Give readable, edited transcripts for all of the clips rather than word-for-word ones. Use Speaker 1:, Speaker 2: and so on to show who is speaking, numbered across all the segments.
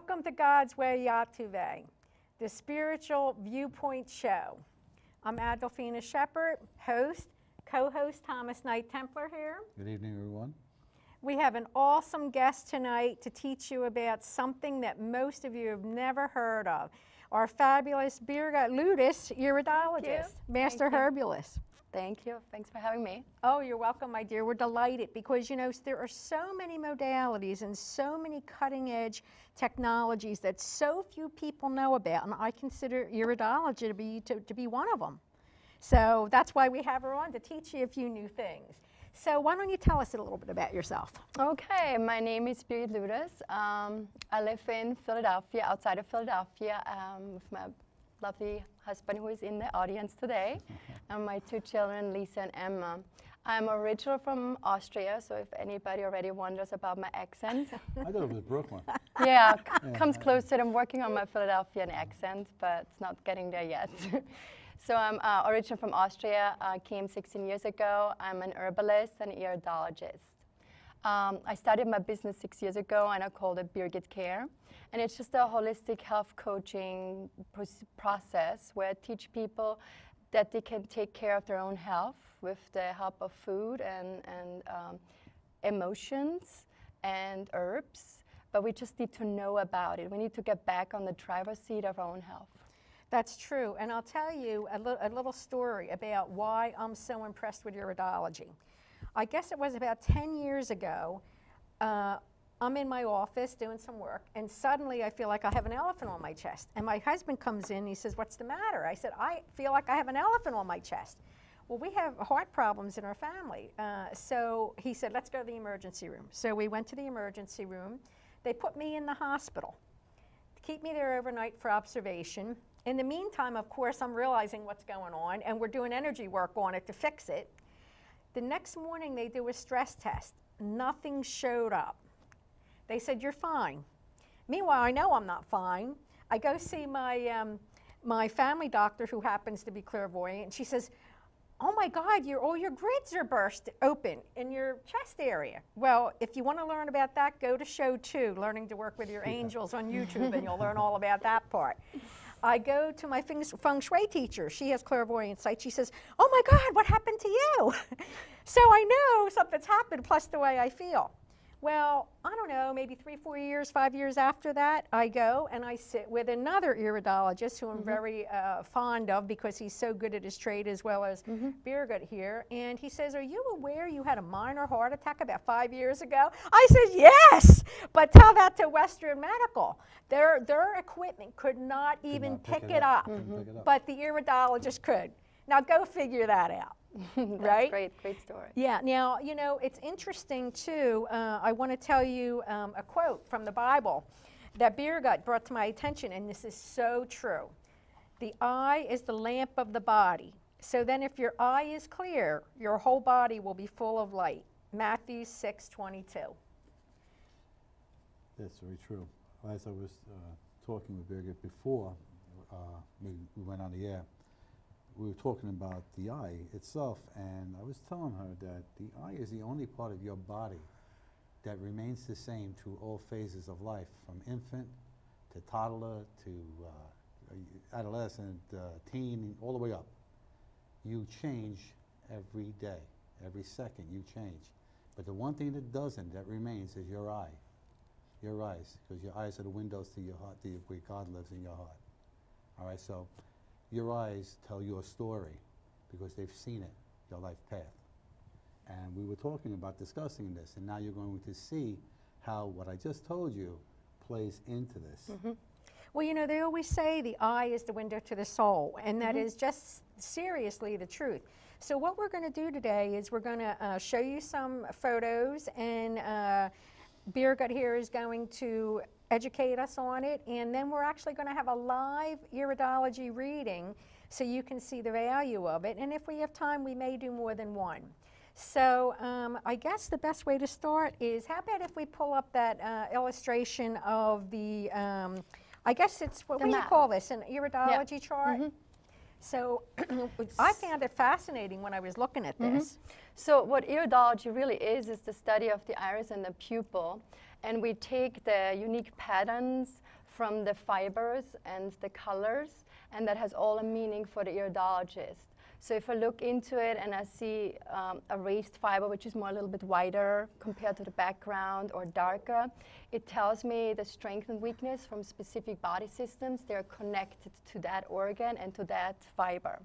Speaker 1: Welcome to God's Way YTVY, the Spiritual Viewpoint Show. I'm Adolphina Shephard, host, co-host Thomas Knight Templar here.
Speaker 2: Good evening, everyone.
Speaker 1: We have an awesome guest tonight to teach you about something that most of you have never heard of. Our fabulous Birgit Lueders, Iridologist, Master Herbalist.
Speaker 3: Thank you. Thanks for having me.
Speaker 1: Oh, you're welcome, my dear. We're delighted because, you know, there are so many modalities and so many cutting-edge technologies that so few people know about, and I consider Iridology to be one of them. So that's why we have her on, to teach you a few new things. So why don't you tell us a little bit about yourself?
Speaker 3: Okay, my name is Birgit Lueders. I live in Philadelphia, outside of Philadelphia, with my lovely husband who is in the audience today, and my two children, Lisa and Emma. I'm original from Austria, so if anybody already wonders about my accent.
Speaker 2: I thought it was Brooklyn.
Speaker 3: Yeah, comes closer. I'm working on my Philadelphian accent, but it's not getting there yet. So I'm originally from Austria, came 16 years ago. I'm an herbalist and iridologist. I started my business 6 years ago, and I called it Birgit Care. And it's just a holistic health coaching process where I teach people that they can take care of their own health with the help of food and emotions and herbs. But we just need to know about it. We need to get back on the driver's seat of our own health.
Speaker 1: That's true, and I'll tell you a little story about why I'm so impressed with Iridology. I guess it was about 10 years ago, I'm in my office doing some work, and suddenly I feel like I have an elephant on my chest. And my husband comes in, and he says, "What's the matter?" I said, "I feel like I have an elephant on my chest." Well, we have heart problems in our family. So he said, "Let's go to the emergency room." So we went to the emergency room. They put me in the hospital to keep me there overnight for observation. In the meantime, of course, I'm realizing what's going on, and we're doing energy work on it to fix it. The next morning, they do a stress test. Nothing showed up. They said, "You're fine." Meanwhile, I know I'm not fine. I go see my family doctor, who happens to be clairvoyant, and she says, "Oh my God, all your grids are burst open in your chest area." Well, if you want to learn about that, go to show 2, Learning to Work with Your Angels on YouTube, and you'll learn all about that part. I go to my feng shui teacher. She has clairvoyant sight. She says, "Oh my God, what happened to you?" So I know something's happened, plus the way I feel. Well, I don't know, maybe 3, 4 years, 5 years after that, I go and I sit with another iridologist who I'm very fond of because he's so good at his trade, as well as Birgit here. And he says, "Are you aware you had a minor heart attack about 5 years ago?" I said, "Yes, but tell that to Western Medical. Their equipment could not even pick it up, but the iridologist could." Now go figure that out.
Speaker 3: Right? Great story.
Speaker 1: Yeah, now, you know, it's interesting too. I want to tell you a quote from the Bible that Birgit brought to my attention, and this is so true. "The eye is the lamp of the body. So then if your eye is clear, your whole body will be full of light." Matthew 6:22.
Speaker 2: That's very true. As I was talking with Birgit before we went on the air, we were talking about the eye itself, and I was telling her that the eye is the only part of your body that remains the same through all phases of life, from infant to toddler to adolescent, teen, all the way up. You change every day, every second you change. But the one thing that doesn't, that remains, is your eye. Your eyes, because your eyes are the windows to your heart, where God lives in your heart. All right, so your eyes tell your story because they've seen it, your life path. And we were talking about discussing this, and now you're going to see how what I just told you plays into this.
Speaker 1: Well, you know, they always say the eye is the window to the soul, and that is just seriously the truth. So what we're going to do today is we're going to show you some photos, and Birgit here is going to educate us on it, and then we're actually going to have a live iridology reading so you can see the value of it, and if we have time we may do more than one. So I guess the best way to start is, how about if we pull up that illustration of the I guess it's, what do you call this, an iridology chart? So I found it fascinating when I was looking at this.
Speaker 3: So what iridology really is the study of the iris and the pupil. And we take the unique patterns from the fibers and the colors, and that has all a meaning for the iridologist. So if I look into it and I see a raised fiber, which is more a little bit wider compared to the background or darker, it tells me the strength and weakness from specific body systems. They're connected to that organ and to that fiber.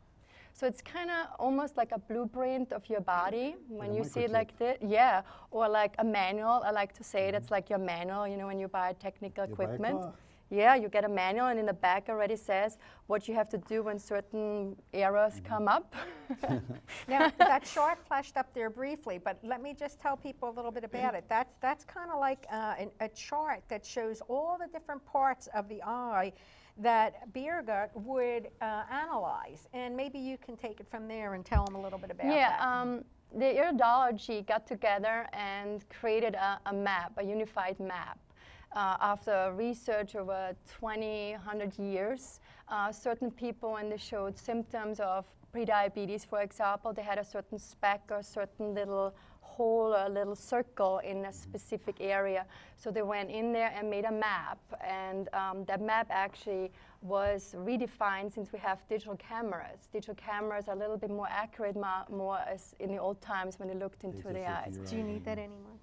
Speaker 3: So it's kind of almost like a blueprint of your body when you see it like this. Yeah, or like a manual. I like to say it's like your manual, you know, when you buy technical equipment. Yeah, you get a manual, and in the back already says what you have to do when certain errors come up.
Speaker 1: Now, that chart flashed up there briefly, but let me just tell people a little bit about it. That's kind of like a chart that shows all the different parts of the eye that Birgit would analyze, and maybe you can take it from there and tell them a little bit about that.
Speaker 3: The Iridology got together and created a map, a unified map. After research over 100 years, certain people, when they showed symptoms of prediabetes, for example, they had a certain speck or a certain little hole or a little circle in a specific area. So they went in there and made a map, and that map actually was redefined since we have digital cameras. Digital cameras are a little bit more accurate, more as in the old times when they looked into the eyes.
Speaker 1: Do you need that anymore?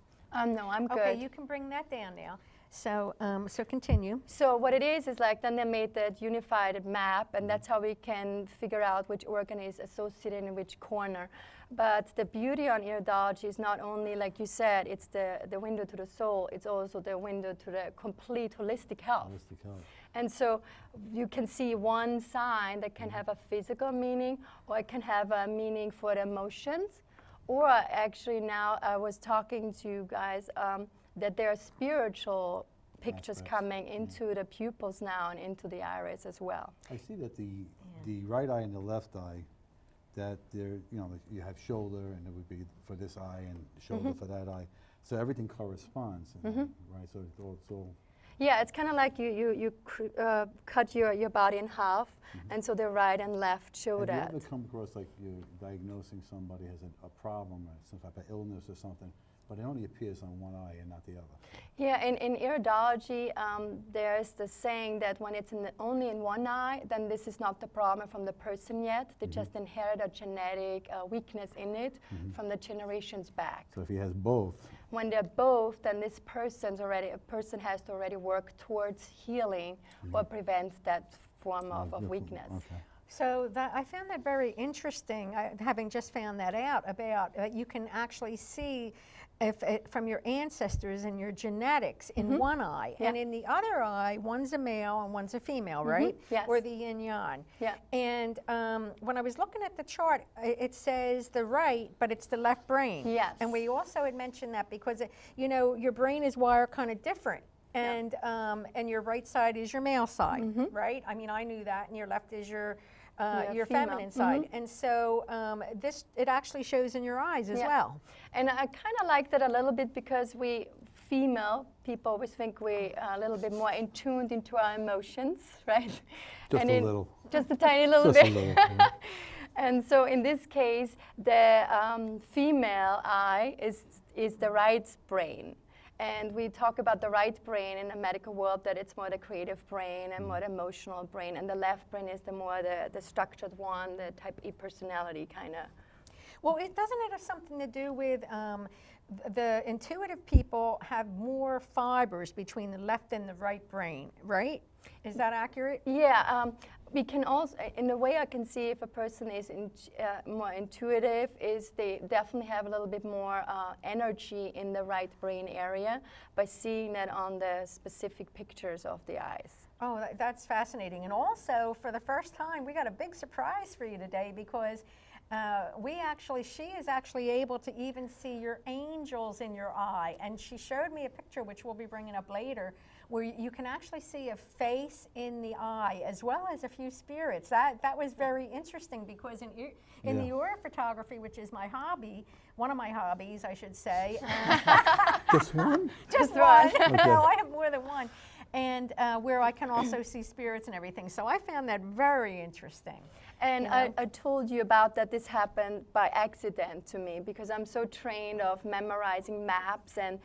Speaker 3: No, I'm good.
Speaker 1: Okay, you can bring that down now. So, so continue.
Speaker 3: So what it is like then they made that unified map, and that's how we can figure out which organ is associated in which corner. But the beauty on iridology is not only, like you said, it's the window to the soul, it's also the window to the complete holistic health. And so you can see one sign that can have a physical meaning, or it can have a meaning for the emotions. Or actually now I was talking to you guys that there are spiritual pictures coming into the pupils now and into the iris as well.
Speaker 2: I see that the right eye and the left eye, that there, you know, you have shoulder, and it would be for this eye and shoulder for that eye. So everything corresponds, right? So it's all.
Speaker 3: Yeah, it's kind of like you cut your body in half, and so the right and left show that.
Speaker 2: Have you ever come across, like, you're diagnosing somebody has a problem or some type of illness or something, but it only appears on one eye and not the other?
Speaker 3: Yeah, in iridology, there's the saying that when it's only in one eye, then this is not the problem from the person yet. They just inherit a genetic weakness in it from the generations back.
Speaker 2: So if he has both.
Speaker 3: When they're both, then this person has to already work towards healing or prevent that form of weakness.
Speaker 2: Okay.
Speaker 1: So I found that very interesting, having just found that out, about you can actually see from your ancestors and your genetics in one eye, and in the other eye, one's a male and one's a female, right?
Speaker 3: Yes.
Speaker 1: Or the yin-yang.
Speaker 3: Yeah.
Speaker 1: And when I was looking at the chart, it says the right, but it's the left brain.
Speaker 3: Yes.
Speaker 1: And we also had mentioned that because, you know, your brain is wired kind of different. And your right side is your male side, right? I mean, I knew that, and your left is your feminine side. And so it actually shows in your eyes as well.
Speaker 3: And I kind of like that a little bit because we female people always think we are a little bit more in tuned into our emotions, right?
Speaker 2: Just a little.
Speaker 3: Just a tiny little
Speaker 2: just
Speaker 3: bit.
Speaker 2: A little, yeah.
Speaker 3: And so in this case, the female eye is the right brain. And we talk about the right brain in the medical world, that it's more the creative brain and more the emotional brain, and the left brain is the more the structured one, the type E personality kind of.
Speaker 1: Well, doesn't it have something to do with the intuitive people have more fibers between the left and the right brain, right? Is that accurate?
Speaker 3: Yeah. We can also, in the way I can see if a person is more intuitive, is they definitely have a little bit more energy in the right brain area by seeing that on the specific pictures of the eyes.
Speaker 1: Oh, that's fascinating. And also, for the first time, we got a big surprise for you today, because she is actually able to even see your angels in your eye. And she showed me a picture, which we'll be bringing up later, where you can actually see a face in the eye as well as a few spirits. That was very interesting, because in the aura photography, which is my hobby, one of my hobbies, I should say.
Speaker 2: Just one?
Speaker 1: Just one.
Speaker 2: Okay.
Speaker 1: No, I have more than one. and where I can also see spirits and everything. So I found that very interesting.
Speaker 3: And
Speaker 1: you know?
Speaker 3: I told you about that this happened by accident to me because I'm so trained of memorizing maps and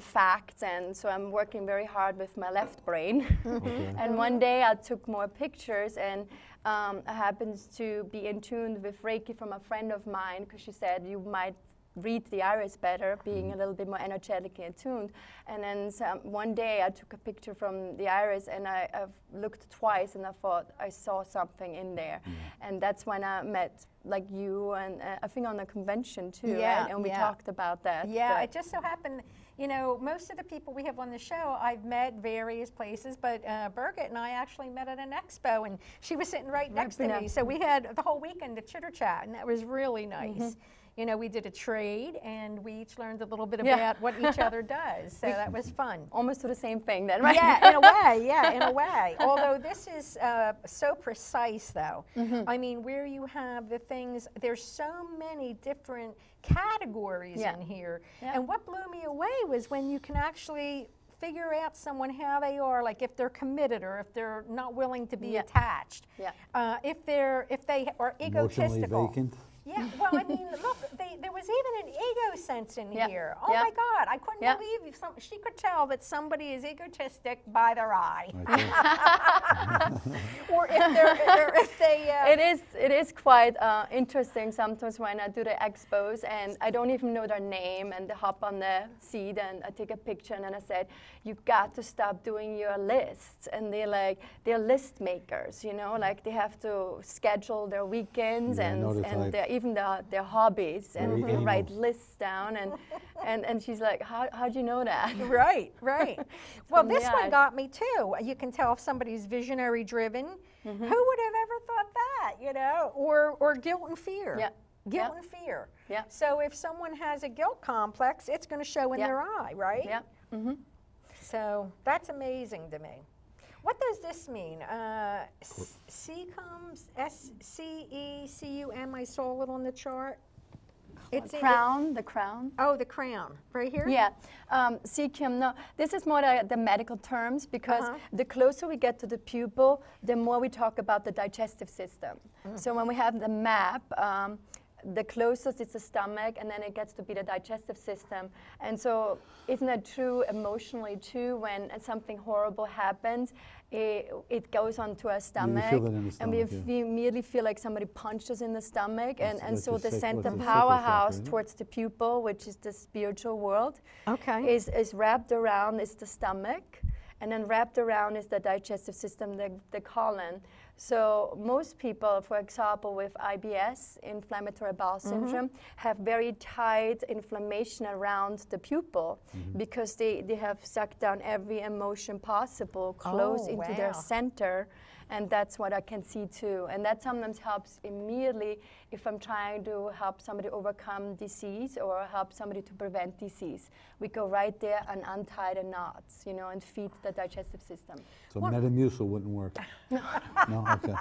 Speaker 3: facts, and so I'm working very hard with my left brain.
Speaker 2: Okay.
Speaker 3: And one day I took more pictures, and I happened to be in tune with Reiki from a friend of mine because she said you might read the iris better, being a little bit more energetically attuned. And then one day I took a picture from the iris, and I've looked twice, and I thought I saw something in there. And that's when I met like you, and I think on a convention too, right? And we talked about that.
Speaker 1: Yeah, it just so happened, you know, most of the people we have on the show I've met various places, but Birgit and I actually met at an expo, and she was sitting right next to me. So we had the whole weekend to chitter chat, and that was really nice. You know, we did a trade, and we each learned a little bit about what each other does. So that was fun.
Speaker 3: Almost do the same thing then, right?
Speaker 1: Yeah, in a way, in a way. Although this is so precise, though. I mean, where you have the things, there's so many different categories in here. And what blew me away was when you can actually figure out someone how they are, like if they're committed or if they're not willing to be attached. If they are
Speaker 2: Emotionally
Speaker 1: egotistical.
Speaker 2: vacant.
Speaker 1: Yeah, well, I mean, look, there was even an ego sense in here. Oh my God, I couldn't believe she could tell that somebody is egotistic by their eye. Or if they.
Speaker 3: It is quite interesting sometimes when I do the expos and I don't even know their name, and they hop on the seat and I take a picture, and then I said, you got to stop doing your lists. And they're list makers, you know, like they have to schedule their weekends and even their hobbies, and they write lists down, and she's like, how do you know that?
Speaker 1: Right. Well, this one got me too. You can tell if somebody's visionary driven. Who would have ever thought that, you know? Or guilt and fear. Guilt and fear. So if someone has a guilt complex, it's going to show in their eye, right? So that's amazing to me. What does this mean? Secum, S-C-E-C-U-M, I saw a little on the chart. It's
Speaker 3: the crown.
Speaker 1: Oh, the crown, right here?
Speaker 3: Yeah, secum, no, this is more the medical terms, because the closer we get to the pupil, the more we talk about the digestive system. So when we have the map, the closest is the stomach, and then it gets to be the digestive system. And so isn't it true emotionally too, when something horrible happens, it goes onto our stomach, and we immediately feel like somebody punched us in the stomach, and so the center powerhouse towards the pupil, which is the spiritual world, is wrapped around is the stomach, and then wrapped around is the digestive system, the colon. So most people, for example, with IBS, inflammatory bowel syndrome, have very tight inflammation around the pupil because they have sucked down every emotion possible close into their center. And that's what I can see too. And that sometimes helps immediately if I'm trying to help somebody overcome disease or help somebody to prevent disease. We go right there and untie the knots, you know, and feed the digestive system.
Speaker 2: So Metamucil wouldn't work? No? Okay.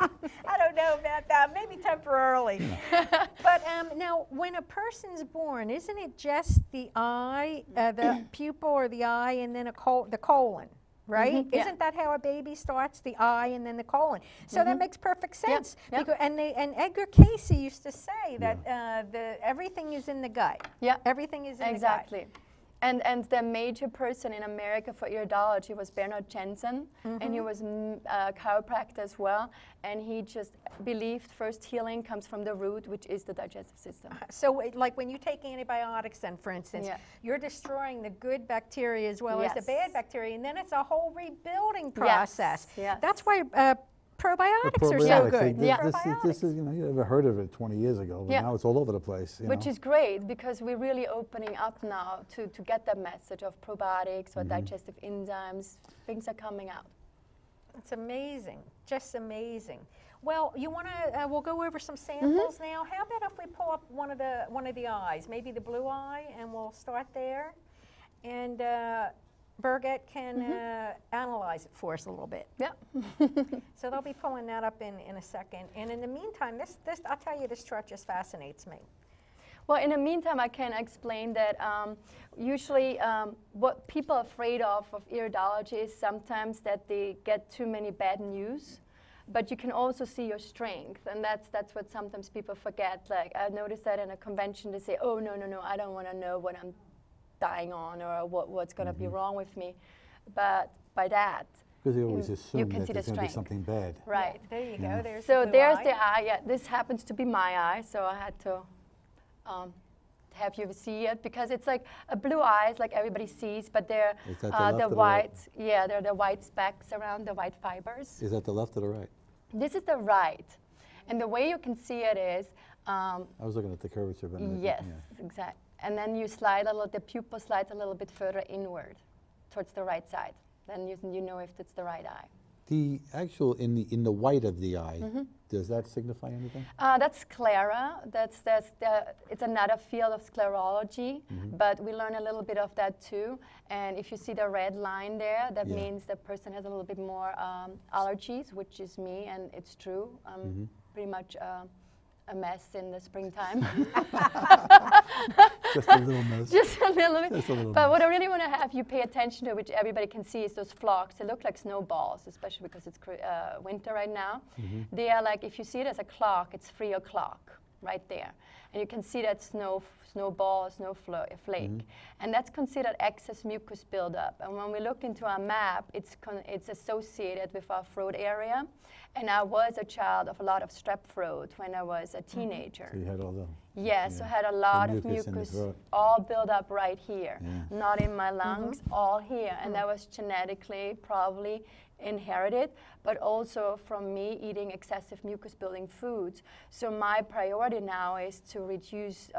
Speaker 1: I don't know about that, maybe temporarily. But now, when a person's born, isn't it just the eye, the pupil or the eye, and then the colon? Right? Isn't that how a baby starts? The eye and then the colon. So that makes perfect sense. Because, and Edgar Cayce used to say that everything is in the gut. Everything is in the gut.
Speaker 3: And the major person in America for iridology was Bernard Jensen, and he was a chiropractor as well, and he just believed first healing comes from the root, which is the digestive system.
Speaker 1: So like when you take antibiotics then, for instance, you're destroying the good bacteria as well as the bad bacteria, and then it's a whole rebuilding process. That's why probiotics are so good.
Speaker 2: This is, you know, you never heard of it 20 years ago, but now it's all over the place.
Speaker 3: Which is great, because we're really opening up now to get that message of probiotics or digestive enzymes. Things are coming out.
Speaker 1: It's amazing, just amazing. Well, you want to? We'll go over some samples now. How about if we pull up one of the eyes, maybe the blue eye, and we'll start there, and Birgit can analyze it for us a little bit. So they'll be pulling that up in a second. And in the meantime, this I'll tell you, this chart just fascinates me.
Speaker 3: Well, in the meantime, I can explain that usually what people are afraid of iridology is sometimes that they get too many bad news. But you can also see your strength, and that's what sometimes people forget. Like I noticed that in a convention, they say, "Oh no, I don't want to know what I'm dying on or what's going to be wrong with me." But by that,
Speaker 2: because they always assume
Speaker 3: can
Speaker 2: that
Speaker 3: see
Speaker 2: there's
Speaker 3: the
Speaker 2: going to be
Speaker 3: strength.
Speaker 2: something bad.
Speaker 3: Right.
Speaker 1: Yeah, there you go. There's
Speaker 3: So
Speaker 1: the blue
Speaker 3: there's
Speaker 1: eye.
Speaker 3: the eye. Yeah, this happens to be my eye, so I had to have you see it because it's like a blue eyes, like everybody sees, but they're
Speaker 2: Is that the left
Speaker 3: the
Speaker 2: or the
Speaker 3: white.
Speaker 2: right?
Speaker 3: Yeah, they're the white specks around the white fibers.
Speaker 2: Is that the left or the right?
Speaker 3: This is the right, and the way you can see it is.
Speaker 2: I was looking at the curvature. But
Speaker 3: Yes, exactly. And then you slide a little. The pupil slides a little bit further inward, towards the right side. Then you know if it's the right eye.
Speaker 2: The actual in the white of the eye, does that signify anything?
Speaker 3: That's sclera. It's another field of sclerology, but we learn a little bit of that too. And if you see the red line there, that means the person has a little bit more allergies, which is me, and it's true. I'm pretty much a mess in the springtime.
Speaker 2: Just a little mess.
Speaker 3: Just a little bit.
Speaker 2: Just a little
Speaker 3: But
Speaker 2: mess.
Speaker 3: what I really want to have you pay attention to, which everybody can see, is those flocks. They look like snowballs, especially because it's winter right now. They are like, if you see it as a clock, it's 3 o'clock right there. And you can see that snowball, snowflake. And that's considered excess mucus buildup. And when we look into our map, it's associated with our throat area. And I was a child of a lot of strep throat when I was a teenager.
Speaker 2: So you had all the
Speaker 3: Yes, I had a lot of
Speaker 2: mucus in the
Speaker 3: mucus
Speaker 2: throat.
Speaker 3: all built up right here,
Speaker 2: Yeah.
Speaker 3: not in my lungs, all here. And that was genetically probably inherited, but also from me eating excessive mucus building foods. So my priority now is to reduce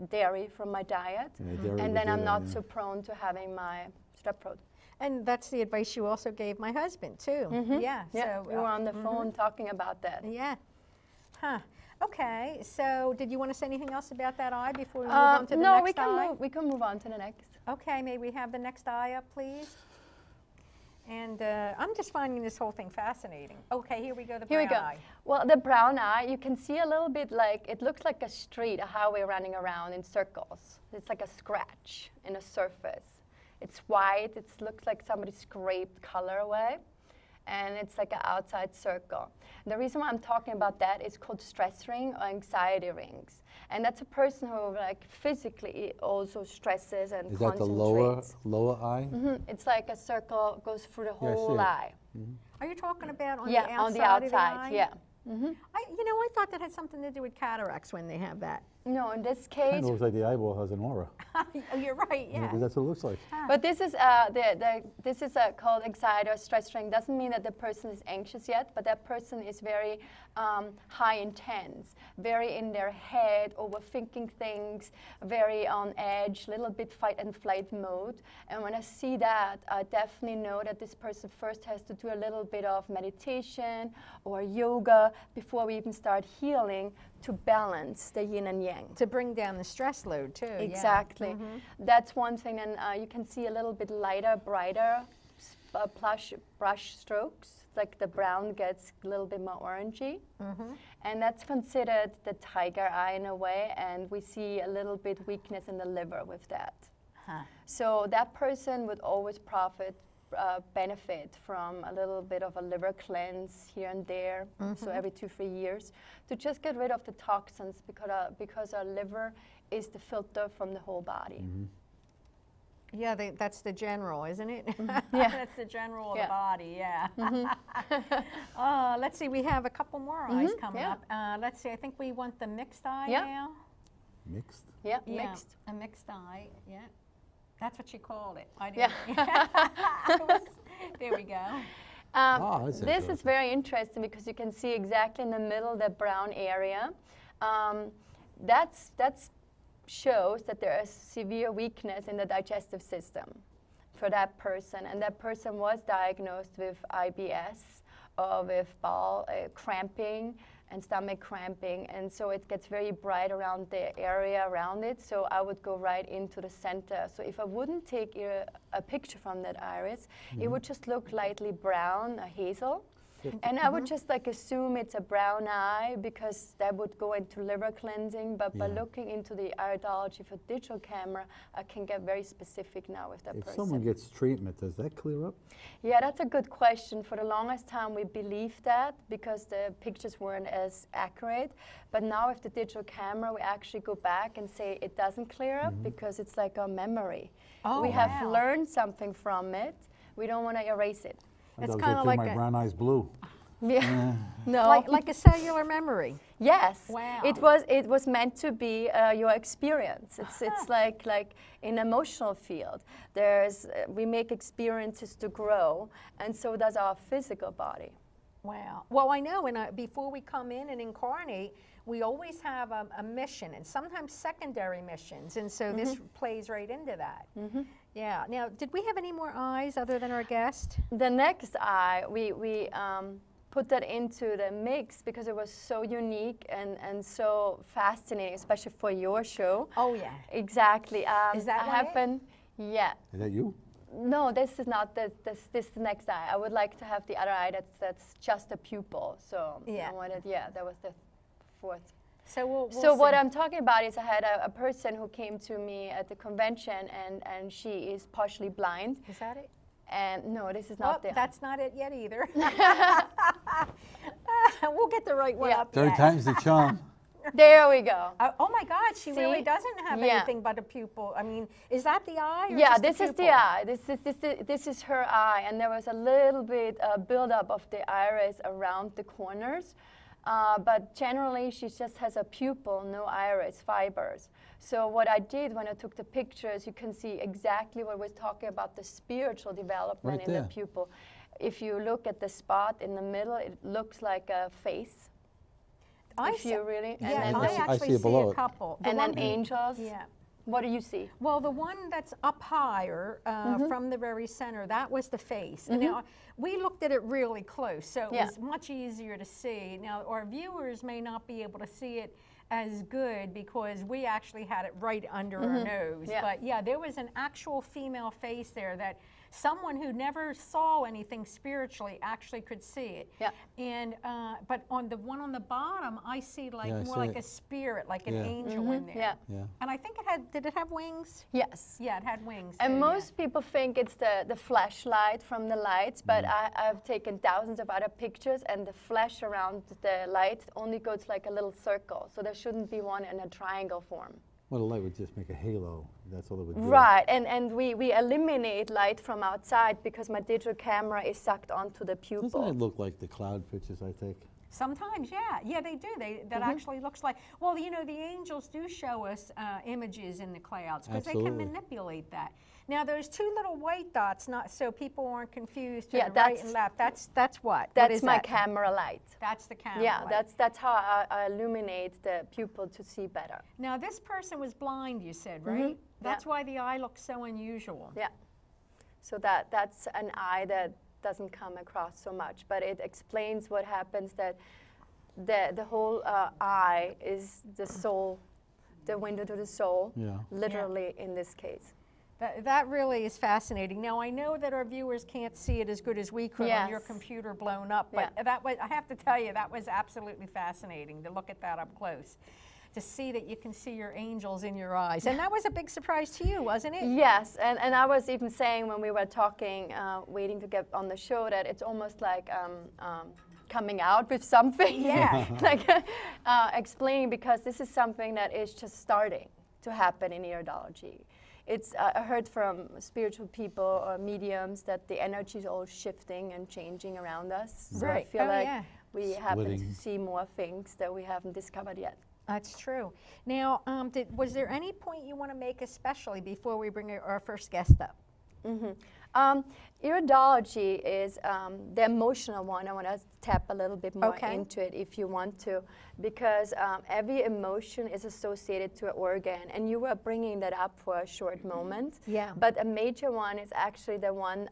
Speaker 3: dairy from my diet,
Speaker 2: Yeah, dairy
Speaker 3: and
Speaker 2: would
Speaker 3: then
Speaker 2: do
Speaker 3: I'm
Speaker 2: that,
Speaker 3: not
Speaker 2: yeah.
Speaker 3: so prone to having my strep throat.
Speaker 1: And that's the advice you also gave my husband too. Yeah.
Speaker 3: Yeah,
Speaker 1: So
Speaker 3: we were on the phone talking about that.
Speaker 1: yeah. Huh. Okay. So did you want to say anything else about that eye before we move on to the
Speaker 3: no,
Speaker 1: next eye?
Speaker 3: we can move on to the next.
Speaker 1: Okay. May we have the next eye up, please? And I'm just finding this whole thing fascinating. Okay, here we go, the
Speaker 3: Here we
Speaker 1: brown
Speaker 3: go.
Speaker 1: eye.
Speaker 3: Well, the brown eye, you can see a little bit like, it looks like a street, a highway running around in circles. It's like a scratch in a surface. It's white, it looks like somebody scraped color away, and it's like an outside circle. The reason why I'm talking about that is called stress ring or anxiety rings. And that's a person who like physically also stresses and
Speaker 2: Is that
Speaker 3: concentrates.
Speaker 2: the lower eye?
Speaker 3: It's like a circle goes through the
Speaker 2: Yeah, I see
Speaker 3: whole
Speaker 2: it.
Speaker 3: eye.
Speaker 1: Are you talking about on
Speaker 3: Yeah,
Speaker 1: the outside
Speaker 3: on the
Speaker 1: of the
Speaker 3: outside,
Speaker 1: eye?
Speaker 3: yeah.
Speaker 1: I thought that had something to do with cataracts when they have that.
Speaker 3: No, in this
Speaker 2: Kind
Speaker 3: case,
Speaker 2: of looks like the eyeball has an aura.
Speaker 1: Oh, you're right, yeah.
Speaker 2: That's what it looks like.
Speaker 3: but this is called anxiety or stress ring. Doesn't mean that the person is anxious yet, but that person is very high intense, very in their head, overthinking things, very on edge, little bit fight and flight mode. And when I see that, I definitely know that this person first has to do a little bit of meditation or yoga before we even start healing to balance the yin and yang.
Speaker 1: To bring down the stress load too. yeah.
Speaker 3: Exactly. That's one thing. And you can see a little bit lighter, brighter brush strokes. It's like the brown gets a little bit more orangey. And that's considered the tiger eye in a way. And we see a little bit weakness in the liver with that. So that person would always benefit from a little bit of a liver cleanse here and there, so every 2-3 years, to just get rid of the toxins because our liver is the filter from the whole body.
Speaker 1: Yeah, that's the general, isn't it?
Speaker 3: Yeah.
Speaker 1: That's the general of
Speaker 3: Yeah.
Speaker 1: the body, yeah. Let's see, we have a couple more eyes coming
Speaker 3: yeah.
Speaker 1: up. Let's see, I think we want the mixed eye
Speaker 3: Yeah.
Speaker 1: now.
Speaker 2: Mixed?
Speaker 3: Yeah,
Speaker 1: Yeah,
Speaker 3: mixed.
Speaker 1: a mixed eye, yeah. That's what you called it. I
Speaker 3: Yeah.
Speaker 1: didn't. There we go.
Speaker 2: That's
Speaker 3: This is
Speaker 2: interesting.
Speaker 3: very interesting because you can see exactly in the middle the brown area. That shows that there is severe weakness in the digestive system for that person, and that person was diagnosed with IBS or with bowel cramping and stomach cramping, and so it gets very bright around the area around it, so I would go right into the center. So if I wouldn't take a picture from that iris, it would just look lightly brown, hazel, And I would just like assume it's a brown eye because that would go into liver cleansing. But by looking into the iridology for digital camera, I can get very specific now with that person.
Speaker 2: If someone gets treatment, does that clear up?
Speaker 3: Yeah, that's a good question. For the longest time, we believed that because the pictures weren't as accurate. But now with the digital camera, we actually go back and say it doesn't clear up because it's like a memory.
Speaker 1: Oh,
Speaker 3: we have learned something from it. We don't want to erase it.
Speaker 1: It's kind of like
Speaker 2: my brown eyes blue.
Speaker 3: Yeah. No.
Speaker 1: like a cellular memory.
Speaker 3: Yes.
Speaker 1: Wow.
Speaker 3: It was meant to be your experience. It's like an emotional field. We make experiences to grow, and so does our physical body.
Speaker 1: Wow. Well, I know, and before we come in and incarnate, we always have a mission, and sometimes secondary missions, and so this plays right into that. Yeah. Now, did we have any more eyes other than our guest?
Speaker 3: The next eye, we put that into the mix because it was so unique and so fascinating, especially for your show.
Speaker 1: Oh, yeah.
Speaker 3: Exactly.
Speaker 1: Is that what
Speaker 3: happened? Yeah.
Speaker 2: Is that you?
Speaker 3: No, this is not. This is the next eye. I would like to have the other eye that's just a pupil. So I wanted, that was the fourth.
Speaker 1: So we'll
Speaker 3: so what
Speaker 1: see.
Speaker 3: I'm talking about is I had a person who came to me at the convention, and she is partially blind.
Speaker 1: Is that it?
Speaker 3: And no, this is not it.
Speaker 1: That's not it yet either. We'll get the right one up.
Speaker 2: Third time's the charm.
Speaker 3: There we go.
Speaker 1: Oh my God, she really
Speaker 3: See?
Speaker 1: doesn't have anything but a pupil. I mean, is that the eye? Or
Speaker 3: Yeah,
Speaker 1: just
Speaker 3: this is the eye. This is her eye, and there was a little bit buildup of the iris around the corners. But generally, she just has a pupil, no iris fibers. So what I did when I took the pictures, you can see exactly what we're talking about, the spiritual development
Speaker 2: Right
Speaker 3: in
Speaker 2: there.
Speaker 3: the pupil. If you look at the spot in the middle, it looks like a face.
Speaker 1: I
Speaker 3: If you really, and
Speaker 1: Yeah,
Speaker 3: then
Speaker 1: I
Speaker 2: see
Speaker 1: actually
Speaker 2: it below
Speaker 1: see a
Speaker 2: it.
Speaker 1: couple.
Speaker 3: and then angels.
Speaker 1: Yeah.
Speaker 3: What do you see?
Speaker 1: Well, the one that's up higher from the very center, that was the face. And now, we looked at it really close, so it was much easier to see. Now, our viewers may not be able to see it as good because we actually had it right under our nose.
Speaker 3: Yeah.
Speaker 1: But yeah, there was an actual female face there that someone who never saw anything spiritually actually could see it.
Speaker 3: Yeah.
Speaker 1: And but on the one on the bottom, I see like
Speaker 2: Yeah, I
Speaker 1: more
Speaker 2: see
Speaker 1: like
Speaker 2: it.
Speaker 1: a spirit, like an
Speaker 2: Yeah.
Speaker 1: angel in there.
Speaker 3: Yeah.
Speaker 2: Yeah.
Speaker 1: And I think it had, did it have wings?
Speaker 3: Yes.
Speaker 1: Yeah, it had wings.
Speaker 3: And
Speaker 1: too,
Speaker 3: most people think it's the flashlight from the lights, but I've taken thousands of other pictures, and the flash around the light only goes like a little circle, so there shouldn't be one in a triangle form.
Speaker 2: Well, the light would just make a halo. That's all it would do.
Speaker 3: Right, and we eliminate light from outside because my digital camera is sucked onto the
Speaker 2: Doesn't
Speaker 3: pupil.
Speaker 2: it look like the cloud pictures I take?
Speaker 1: Sometimes, yeah. Yeah, they do. That actually looks like, well, you know, the angels do show us images in the clouds because they can
Speaker 2: Absolutely.
Speaker 1: manipulate that. Now, those two little white dots, not so people aren't confused to
Speaker 3: Yeah,
Speaker 1: the right
Speaker 3: that's-
Speaker 1: and left, that's what? What
Speaker 3: That's
Speaker 1: is
Speaker 3: my
Speaker 1: that?
Speaker 3: camera light.
Speaker 1: That's the camera
Speaker 3: Yeah,
Speaker 1: light.
Speaker 3: that's how I illuminate the pupil to see better.
Speaker 1: Now, this person was blind, you said, right? That's why the eye looks so unusual.
Speaker 3: Yeah. So that's an eye that doesn't come across so much, but it explains what happens that the whole eye is the soul, the window to the soul,
Speaker 2: Yeah.
Speaker 3: literally in this case.
Speaker 1: That really is fascinating. Now, I know that our viewers can't see it as good as we could on your
Speaker 3: Yes.
Speaker 1: computer blown up, but that was, I have to tell you, that was absolutely fascinating to look at that up close, to see that you can see your angels in your eyes. And that was a big surprise to you, wasn't it?
Speaker 3: Yes, and I was even saying when we were talking, waiting to get on the show, that it's almost like coming out with something.
Speaker 1: Yeah.
Speaker 3: Like explaining, because this is something that is just starting to happen in iridology. It's, I heard from spiritual people or mediums that the energy is all shifting and changing around us. So
Speaker 1: Right.
Speaker 3: I feel
Speaker 1: Oh,
Speaker 3: like
Speaker 1: yeah.
Speaker 3: we happen
Speaker 2: Splitting.
Speaker 3: to see more things that we haven't discovered yet.
Speaker 1: That's true. Now, was there any point you want to make especially before we bring our first guest up? Iridology is the emotional one. I want to tap a little bit more into it if you want to, because every emotion is associated to an organ, and you were bringing that up for a short moment. Yeah.
Speaker 3: But a major one is actually the one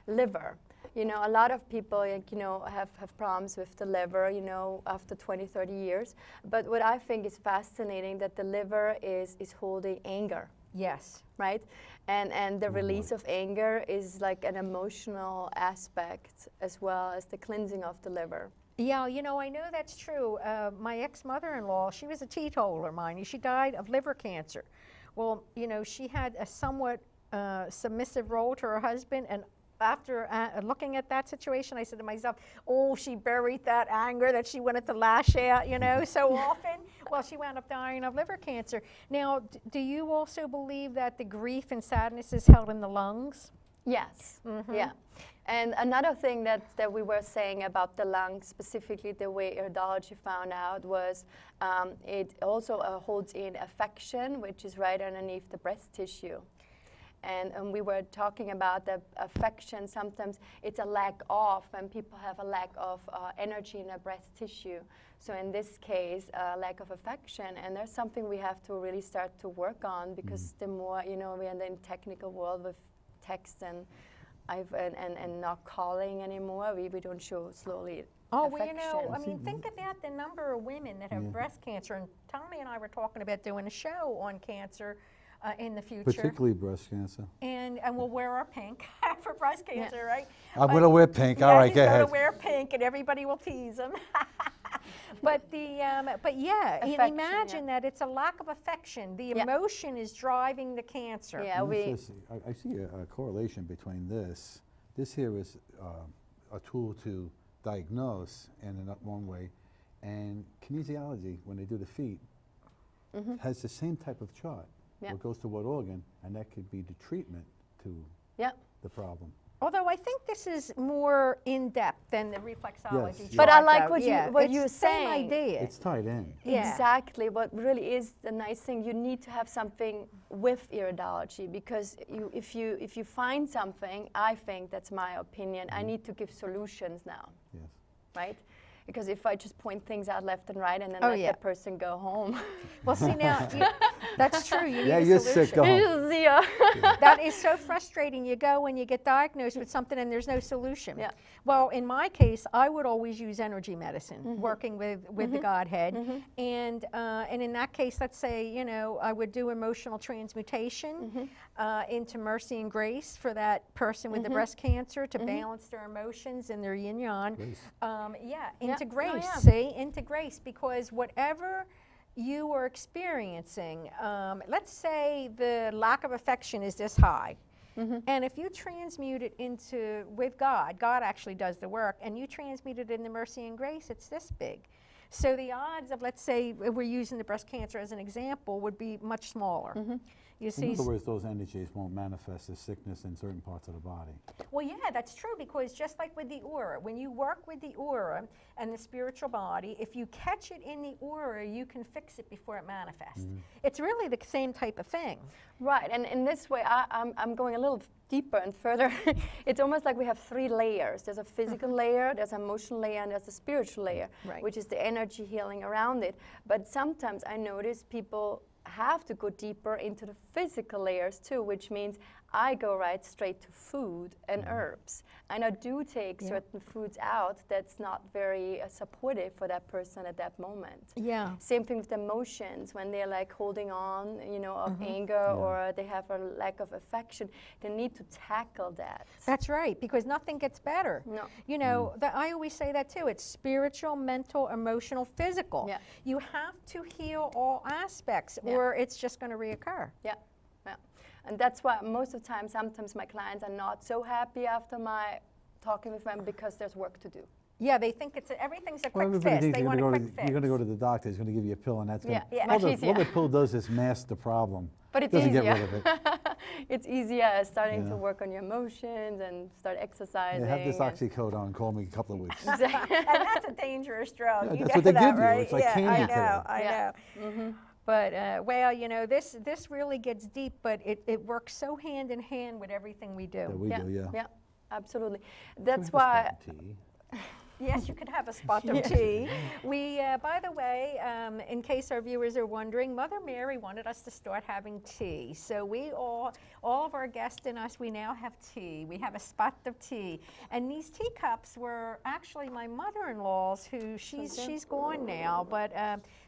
Speaker 3: liver. You know, a lot of people, like, you know, have problems with the liver, you know, after 20, 30 years. But what I think is fascinating, that the liver is holding anger
Speaker 1: Yes.
Speaker 3: right? And the release of anger is like an emotional aspect as well as the cleansing of the liver.
Speaker 1: Yeah, you know, I know that's true. My ex-mother-in-law, she was a teetotaler, mind you. She died of liver cancer. Well, you know, she had a somewhat submissive role to her husband, and after looking at that situation, I said to myself, oh, she buried that anger that she wanted to lash out, you know, so often. Well, she wound up dying of liver cancer. Now, do you also believe that the grief and sadness is held in the lungs?
Speaker 3: Yes, yeah. And another thing that we were saying about the lungs, specifically the way Iridology found out, was it also holds in affection, which is right underneath the breast tissue. And we were talking about the affection. Sometimes it's a lack of, when people have a lack of energy in their breast tissue. So in this case, a lack of affection. And there's something we have to really start to work on, because the more, you know, we're in the technical world with text and not calling anymore, we don't show slowly
Speaker 1: Oh,
Speaker 3: affection.
Speaker 1: well, you know, I mean, think about the number of women that have breast cancer. And Tommy and I were talking about doing a show on cancer in the future.
Speaker 2: Particularly breast cancer.
Speaker 1: And we'll wear our pink for breast cancer, right?
Speaker 2: I'm going to wear pink.
Speaker 1: Yeah,
Speaker 2: All right,
Speaker 1: he's
Speaker 2: go ahead.
Speaker 1: going to wear pink, and everybody will tease him. But yeah,
Speaker 3: Affection,
Speaker 1: imagine that it's a lack of affection. The emotion is driving the cancer.
Speaker 3: Yeah,
Speaker 2: I see a correlation between this. This here is a tool to diagnose in one way, and kinesiology, when they do the feet, has the same type of chart. What goes to what organ, and that could be the treatment to the problem.
Speaker 1: Although I think this is more in-depth than the reflexology chart.
Speaker 3: But I like
Speaker 1: though.
Speaker 3: what you're saying.
Speaker 1: Same idea.
Speaker 2: It's tied in.
Speaker 1: Yeah.
Speaker 3: Exactly. What really is the nice thing, you need to have something with Iridology, because if you find something, I think, that's my opinion, I need to give solutions now.
Speaker 2: Yes.
Speaker 3: Right? Because if I just point things out left and right and then let that person go home.
Speaker 1: Well, see now, that's true. You need a
Speaker 2: you're
Speaker 1: solution.
Speaker 2: sick. Go home.
Speaker 1: That is so frustrating. You go and you get diagnosed with something and there's no solution.
Speaker 3: Yeah.
Speaker 1: Well, in my case, I would always use energy medicine, working with the Godhead. And in that case, let's say, you know, I would do emotional transmutation into mercy and grace for that person with the breast cancer to balance their emotions and their yin-yang. Into grace, see? Into grace, because whatever you are experiencing, let's say the lack of affection is this high, and if you transmute it into, with God, God actually does the work, and you transmute it into mercy and grace, it's this big. So the odds of, let's say, if we're using the breast cancer as an example, would be much smaller. You see,
Speaker 2: in other words, those energies won't manifest as sickness in certain parts of the body.
Speaker 1: Well, yeah, that's true, because just like with the aura, when you work with the aura and the spiritual body, if you catch it in the aura, you can fix it before it manifests. It's really the same type of thing.
Speaker 3: Right, and in this way, I'm going a little deeper and further. It's almost like we have 3 layers. There's a physical layer, there's an emotional layer, and there's a spiritual layer, which is the energy healing around it. But sometimes I notice people have to go deeper into the physical layers too, which means I go right straight to food and herbs. And I do take certain foods out that's not very supportive for that person at that moment.
Speaker 1: Yeah.
Speaker 3: Same thing with emotions, when they're like holding on, you know, of anger or they have a lack of affection, they need to tackle that.
Speaker 1: That's right, because nothing gets better.
Speaker 3: No.
Speaker 1: You know, I always say that too. It's spiritual, mental, emotional, physical.
Speaker 3: Yeah.
Speaker 1: You have to heal all aspects or it's just going to reoccur.
Speaker 3: Yeah. And that's why most of the time, sometimes my clients are not so happy after my talking with them, because there's work to do.
Speaker 1: Yeah, they think everything's a quick fix. They want a quick fix.
Speaker 2: You're going to go to the doctor. He's going to give you a pill, and that's going to...
Speaker 3: much easier.
Speaker 2: All the pill does is mask the problem.
Speaker 3: But it's
Speaker 2: doesn't
Speaker 3: easier.
Speaker 2: get rid of it.
Speaker 3: It's easier starting to work on your emotions and start exercising.
Speaker 2: Have this oxycodone. Call me a couple of weeks.
Speaker 1: Exactly. And that's a dangerous drug.
Speaker 2: Yeah,
Speaker 1: you
Speaker 2: that's
Speaker 1: know
Speaker 2: what they
Speaker 1: that,
Speaker 2: give you.
Speaker 1: right?
Speaker 2: It's like candy.
Speaker 1: I know. But, well, you know, this really gets deep, but it works so hand in hand with everything we do.
Speaker 2: Yeah, we do,
Speaker 3: Yeah, absolutely. That's why...
Speaker 1: Yes, you could have a spot of tea. We, by the way, in case our viewers are wondering, Mother Mary wanted us to start having tea. So we all of our guests and us, we now have tea. We have a spot of tea. And these teacups were actually my mother-in-law's, who she's gone now, but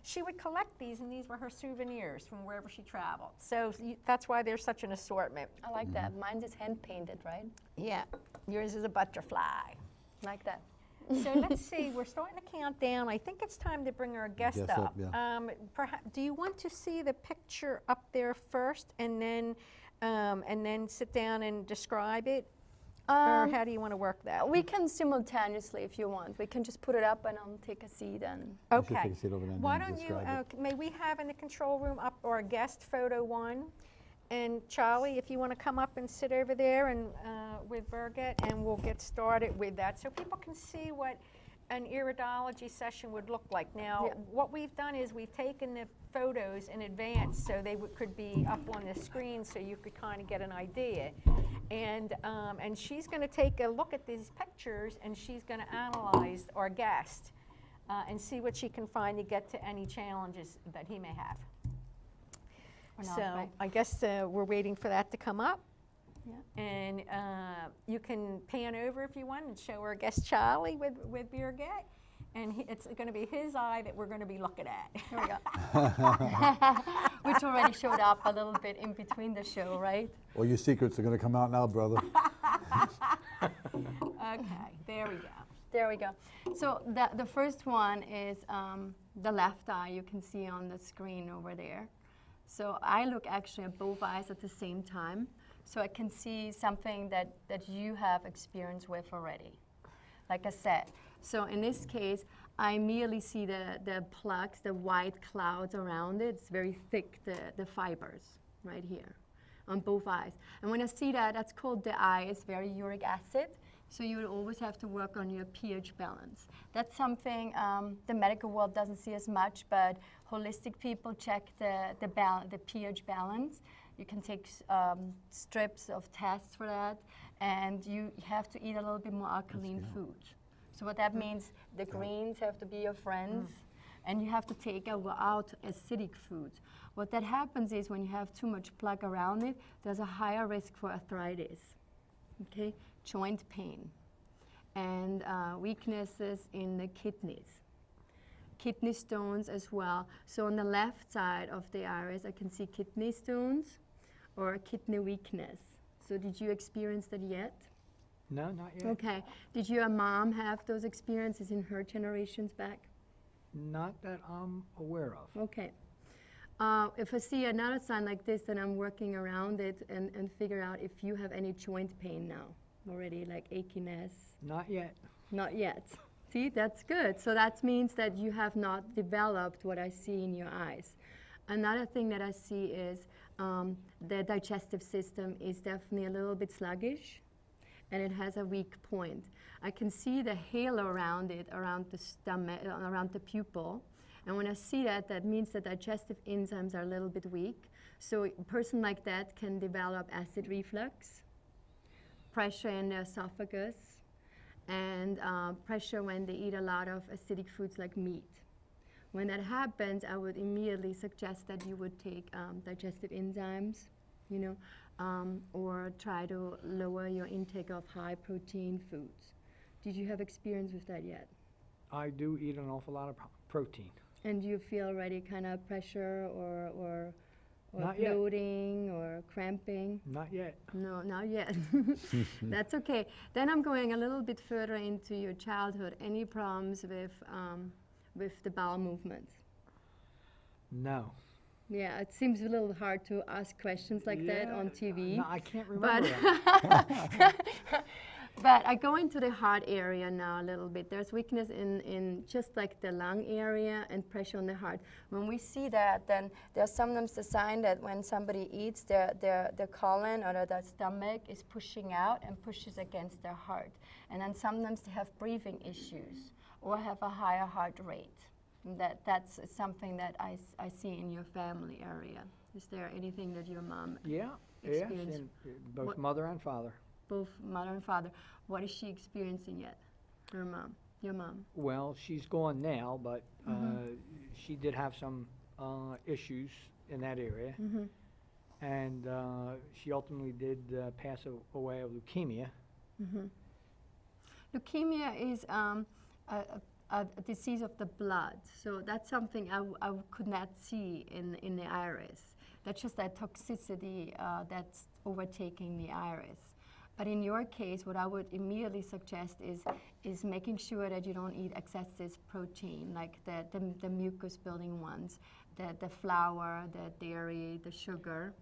Speaker 1: she would collect these, and these were her souvenirs from wherever she traveled. So that's why there's such an assortment.
Speaker 3: I like that. Mine's is hand-painted, right?
Speaker 1: Yeah, yours is a butterfly.
Speaker 3: Like that.
Speaker 1: So let's see, we're starting to count down. I think it's time to bring our guest up.
Speaker 2: Yeah.
Speaker 1: Do you want to see the picture up there first and then sit down and describe it? Or how do you want to work that?
Speaker 3: We can simultaneously if you want. We can just put it up and I'll take a seat and.
Speaker 1: Okay.
Speaker 2: Take a seat over there and
Speaker 1: Why
Speaker 2: then
Speaker 1: don't you,
Speaker 2: describe it.
Speaker 1: may we have in the control room up our guest photo 1? And Charlie, if you want to come up and sit over there and with Birgit, and we'll get started with that so people can see what an iridology session would look like. Now, what we've done is we've taken the photos in advance so they could be up on the screen so you could kind of get an idea. And she's going to take a look at these pictures, and she's going to analyze our guest and see what she can find to get to any challenges that he may have. So
Speaker 3: right.
Speaker 1: I guess we're waiting for that to come up.
Speaker 3: Yeah.
Speaker 1: And you can pan over if you want and show our guest Charlie with Birgit. And it's going to be his eye that we're going to be looking at.
Speaker 3: Here we go. Which already showed up a little bit in between the show, right?
Speaker 2: All your secrets are going to come out now, brother.
Speaker 1: Okay, there we go.
Speaker 3: There we go. So the first one is the left eye you can see on the screen over there. So I look actually at both eyes at the same time, so I can see something that you have experience with already, like I said. So in this case, I merely see the plugs, the white clouds around it. It's very thick, the fibers right here on both eyes. And when I see that, that's called the eye is very uric acid. So you would always have to work on your pH balance. That's something the medical world doesn't see as much, but holistic people check the pH balance. You can take strips of tests for that, and you have to eat a little bit more alkaline food. So what that means, the greens have to be your friends, and you have to take out acidic foods. What that happens is when you have too much plaque around it, there's a higher risk for arthritis, okay? Joint pain, and weaknesses in the kidneys. Kidney stones as well. So on the left side of the iris, I can see kidney stones or kidney weakness. So did you experience that yet?
Speaker 4: No, not yet.
Speaker 3: Okay. Did your mom have those experiences in her generations back?
Speaker 4: Not that I'm aware of.
Speaker 3: Okay. If I see another sign like this, then I'm working around it and figure out if you have any joint pain now already, like achiness.
Speaker 4: Not yet.
Speaker 3: Not yet. See, that's good. So that means that you have not developed what I see in your eyes. Another thing that I see is the digestive system is definitely a little bit sluggish, and it has a weak point. I can see the halo around it, around the stomach, around the pupil. And when I see that, that means the digestive enzymes are a little bit weak. So a person like that can develop acid reflux, pressure in the esophagus, and pressure when they eat a lot of acidic foods like meat. When that happens, I would immediately suggest that you would take digestive enzymes, you know, or try to lower your intake of high protein foods. Did you have experience with that yet?
Speaker 4: I do eat an awful lot of protein.
Speaker 3: And do you feel already kind of pressure or
Speaker 4: Not yet.
Speaker 3: bloating or cramping?
Speaker 4: Not yet.
Speaker 3: No, not yet. That's okay. Then I'm going a little bit further into your childhood. Any problems with the bowel movements?
Speaker 4: No.
Speaker 3: Yeah, it seems a little hard to ask questions like that on TV.
Speaker 4: No, I can't remember
Speaker 3: that. But I go into the heart area now a little bit. There's weakness in just like the lung area and pressure on the heart. When we see that, then there's sometimes the sign that when somebody eats, their colon or their stomach is pushing out and pushes against their heart. And then sometimes they have breathing issues or have a higher heart rate. And that's something that I see in your family area. Is there anything that your mom experienced?
Speaker 4: Yes, both mother and father.
Speaker 3: Both mother and father. What is she experiencing yet, her mom? your mom?
Speaker 4: Well, she's gone now, but she did have some issues in that area. And she ultimately did pass away of leukemia.
Speaker 3: Leukemia is a disease of the blood, so that's something I could not see in the iris. That's just that toxicity that's overtaking the iris. But in your case, what I would immediately suggest is making sure that you don't eat excessive protein, like the mucus-building ones, the flour, the dairy, the sugar.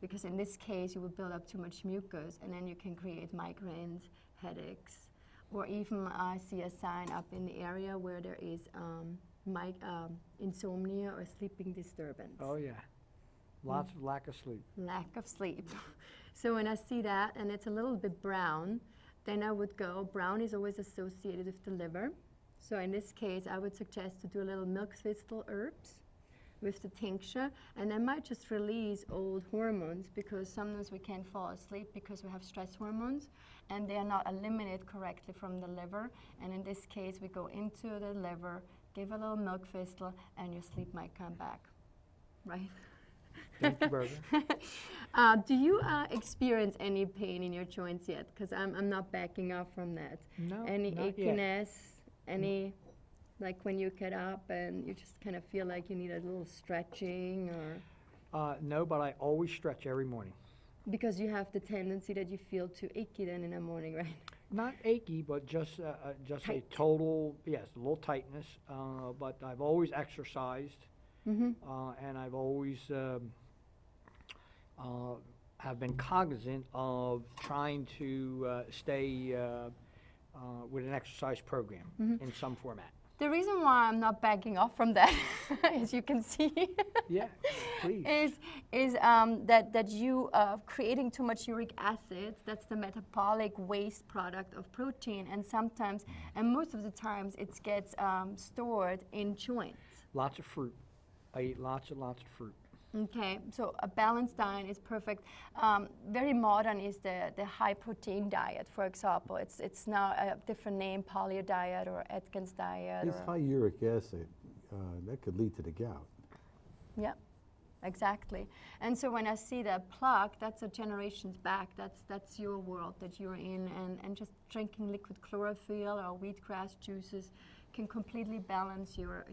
Speaker 3: Because in this case, you will build up too much mucus, and then you can create migraines, headaches, or even I see a sign up in the area where there is insomnia or sleeping disturbance.
Speaker 4: Oh yeah, lots of lack of sleep.
Speaker 3: Lack of sleep. So when I see that, and it's a little bit brown, then I would go, brown is always associated with the liver. So in this case, I would suggest to do a little milk thistle herbs with the tincture, and that might just release old hormones, because sometimes we can't fall asleep because we have stress hormones and they are not eliminated correctly from the liver. And in this case, we go into the liver, give a little milk thistle, and your sleep might come back, right?
Speaker 4: Thank you, Birgit.
Speaker 3: Do you experience any pain in your joints yet? Because I'm not backing off from that.
Speaker 4: No,
Speaker 3: Any
Speaker 4: not yet.
Speaker 3: achiness? Any, like when you get up and you just kind of feel like you need a little stretching, or?
Speaker 4: No, but I always stretch every morning.
Speaker 3: Because you have the tendency that you feel too achy then in the morning, right?
Speaker 4: Not achy, but just
Speaker 3: Tight.
Speaker 4: a total, yes, a little tightness. But I've always exercised, and I've always have been cognizant of trying to stay with an exercise program in some format.
Speaker 3: The reason why I'm not backing off from that, as you can see,
Speaker 4: Yeah, please.
Speaker 3: is that you creating too much uric acid. That's the metabolic waste product of protein, and sometimes, and most of the times, it gets stored in joints.
Speaker 4: Lots of fruit. I eat lots and lots of fruit.
Speaker 3: Okay, so a balanced diet is perfect. Very modern is the high protein diet, for example. It's now a different name, paleo diet or Atkins diet.
Speaker 2: This high uric acid, that could lead to the gout.
Speaker 3: Yeah, exactly. And so when I see that plaque, that's a generations back. That's your world that you're in, and just drinking liquid chlorophyll or wheatgrass juices can completely balance your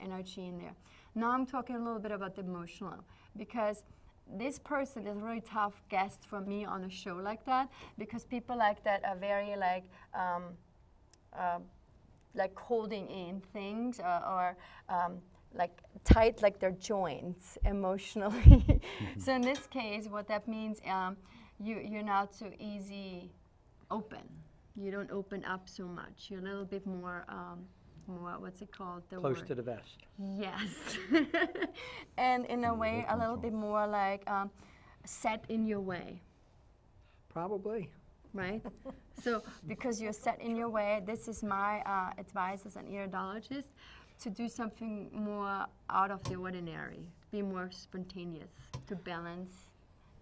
Speaker 3: energy in there. Now I'm talking a little bit about the emotional, because this person is a really tough guest for me on a show like that, because people like that are very like holding in things or like tight, like their joints emotionally. So in this case, what that means, you're not so easy open. You don't open up so much. You're a little bit more what's it called? The
Speaker 4: Close
Speaker 3: word.
Speaker 4: to the vest.
Speaker 3: Yes. And in a way, a little bit more like set in your way,
Speaker 4: Probably.
Speaker 3: right? So because you're set in your way, this is my advice as an iridologist, to do something more out of the ordinary, be more spontaneous, to balance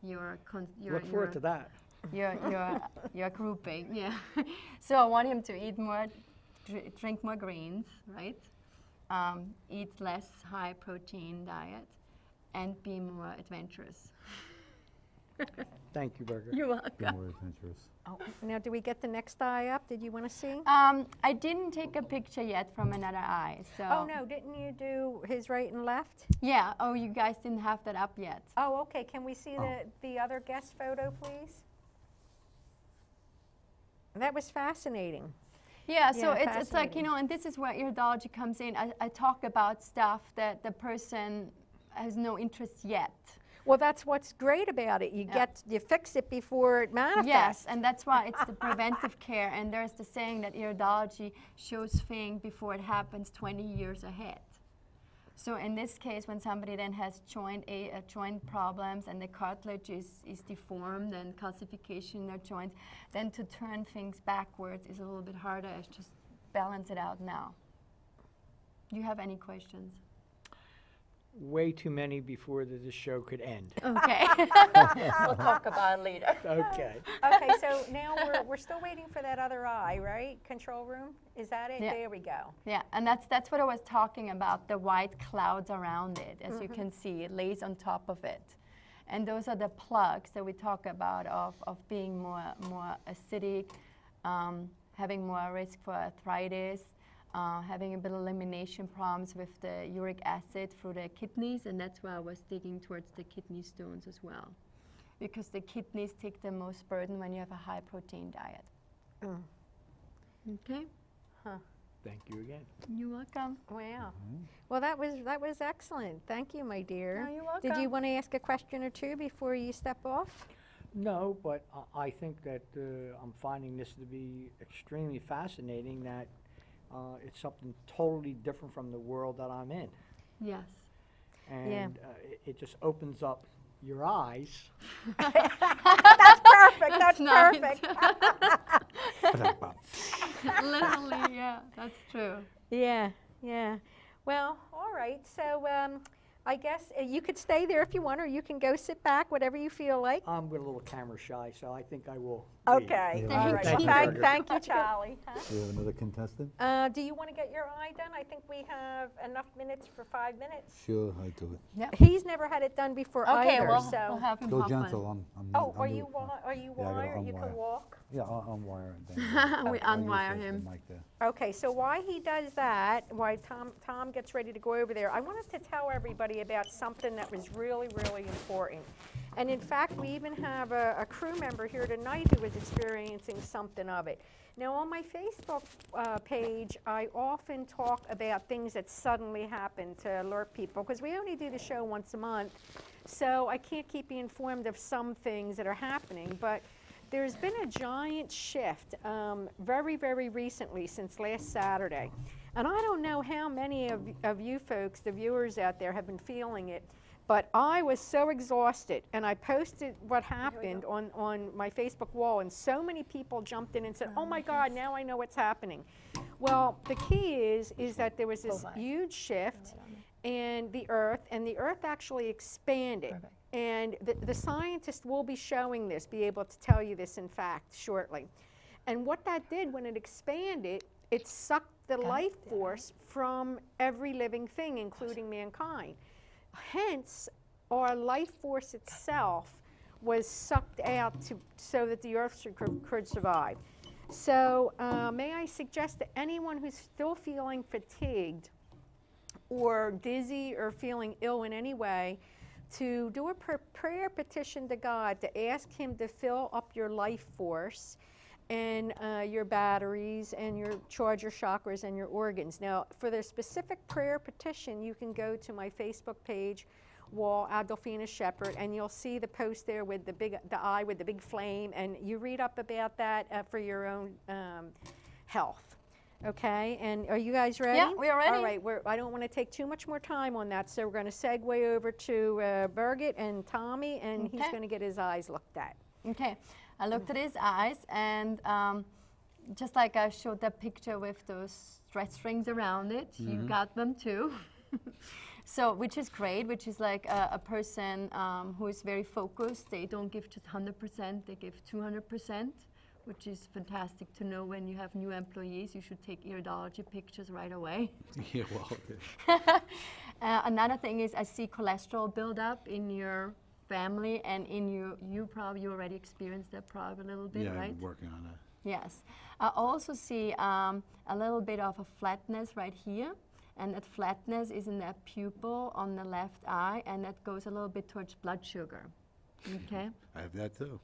Speaker 3: your
Speaker 4: Look forward to that.
Speaker 3: your grouping. Yeah. So I want him to eat more, drink more greens, right? Eat less high protein diet, and be more adventurous.
Speaker 4: Thank you, Birgit.
Speaker 3: You're
Speaker 2: Be
Speaker 3: welcome.
Speaker 2: more adventurous.
Speaker 1: Oh, now do we get the next eye up? Did you want to see?
Speaker 3: I didn't take a picture yet from another eye, so.
Speaker 1: Oh no, didn't you do his right and left?
Speaker 3: Yeah. Oh, you guys didn't have that up yet.
Speaker 1: Oh, okay. Can we see the other guest photo, please? That was fascinating.
Speaker 3: Yeah, so
Speaker 1: Yeah,
Speaker 3: it's like, you
Speaker 1: fascinating.
Speaker 3: know, and this is where iridology comes in. I talk about stuff that the person has no interest yet.
Speaker 1: Well, that's what's great about it. You you fix it before it manifests.
Speaker 3: Yes, and that's why it's the preventive care. And there's the saying that iridology shows things before it happens 20 years ahead. So in this case, when somebody then has joint problems and the cartilage is deformed and calcification in their joints, then to turn things backwards is a little bit harder. It's just balance it out now. Do you have any questions?
Speaker 4: way too many before this show could end.
Speaker 3: Okay. We'll talk about it later.
Speaker 4: Okay.
Speaker 1: Okay, so now we're still waiting for that other eye, right? Control room, is that it?
Speaker 3: Yeah.
Speaker 1: There we go.
Speaker 3: Yeah, and that's what I was talking about, the white clouds around it. As you can see, it lays on top of it. And those are the plugs that we talk about of being more acidic, having more risk for arthritis, having a bit of elimination problems with the uric acid through the kidneys, and that's why I was digging towards the kidney stones as well. Because the kidneys take the most burden when you have a high protein diet. Okay?
Speaker 4: Thank you again.
Speaker 3: You're welcome.
Speaker 1: Wow. Well, that was excellent. Thank you, my dear.
Speaker 3: Oh, you're welcome.
Speaker 1: Did you want to ask a question or two before you step off?
Speaker 4: No, but I think that I'm finding this to be extremely fascinating, that it's something totally different from the world that I'm in.
Speaker 3: Yes.
Speaker 4: And it just opens up your eyes.
Speaker 1: That's perfect. That's
Speaker 3: nice.
Speaker 1: perfect.
Speaker 3: Literally, yeah, that's true.
Speaker 1: Yeah, yeah. Well, all right. So I guess you could stay there if you want, or you can go sit back, whatever you feel like.
Speaker 4: I'm a little camera shy, so I think I will leave.
Speaker 1: Okay.
Speaker 2: Yeah,
Speaker 1: All right.
Speaker 4: thank
Speaker 1: Well,
Speaker 4: you.
Speaker 1: thank you, Charlie.
Speaker 2: Do you have another contestant?
Speaker 1: Do you want to get your eye done? I think we have enough minutes for 5 minutes.
Speaker 2: Sure, I do it.
Speaker 1: He's never had it done before
Speaker 3: Okay,
Speaker 1: either.
Speaker 3: we'll
Speaker 1: so.
Speaker 3: have him
Speaker 2: Go
Speaker 3: hop
Speaker 2: gentle.
Speaker 3: on.
Speaker 1: Oh, are
Speaker 2: I'm
Speaker 1: you
Speaker 2: new.
Speaker 1: are you
Speaker 2: Yeah, I gotta
Speaker 1: wired? You can
Speaker 2: unwire.
Speaker 1: walk.
Speaker 2: Yeah, I'll unwire it. Then
Speaker 3: We
Speaker 2: I'll use
Speaker 3: unwire
Speaker 2: the
Speaker 3: him.
Speaker 2: mic there.
Speaker 1: Okay, so while he does that, while Tom gets ready to go over there, I wanted to tell everybody about something that was really, really important. And in fact, we even have a crew member here tonight who was experiencing something of it. Now, on my Facebook page, I often talk about things that suddenly happen to alert people, because we only do the show once a month, so I can't keep you informed of some things that are happening. But there's been a giant shift very, very recently, since last Saturday. And I don't know how many of you folks, the viewers out there, have been feeling it, but I was so exhausted, and I posted what happened on my Facebook wall, and so many people jumped in and said, oh my God, now I know what's happening. Well, the key is that there was this huge shift in the Earth, and the Earth actually expanded.
Speaker 3: Perfect.
Speaker 1: And the scientists will be showing this, be able to tell you this in fact shortly. And what that did when it expanded, it sucked the life force from every living thing, including mankind. Hence, our life force itself was sucked out so that the Earth could survive. So may I suggest to anyone who's still feeling fatigued or dizzy or feeling ill in any way, to do a prayer petition to God to ask Him to fill up your life force and your batteries and charge your chakras and your organs. Now, for the specific prayer petition, you can go to my Facebook page, wall, Adolphina Shephard, and you'll see the post there with the eye with the big flame, and you read up about that for your own health. Okay, and are you guys ready?
Speaker 3: Yeah, we are ready.
Speaker 1: All right, I don't want to take too much more time on that, so we're going to segue over to Birgit and Tommy, and he's going to get his eyes looked at.
Speaker 3: Okay, I looked at his eyes, and just like I showed that picture with those stretch strings around it, you got them too. So, which is great, which is like a person who is very focused. They don't give just 100%, they give 200%. Which is fantastic to know when you have new employees. You should take Iridology pictures right away.
Speaker 2: Yeah, well, okay.
Speaker 3: Another thing is I see cholesterol buildup in your family and in you probably already experienced that probably a little bit,
Speaker 2: Yeah,
Speaker 3: right?
Speaker 2: I'm working on that.
Speaker 3: Yes. I also see a little bit of a flatness right here. And that flatness is in that pupil on the left eye, and that goes a little bit towards blood sugar. Okay?
Speaker 2: I have that too.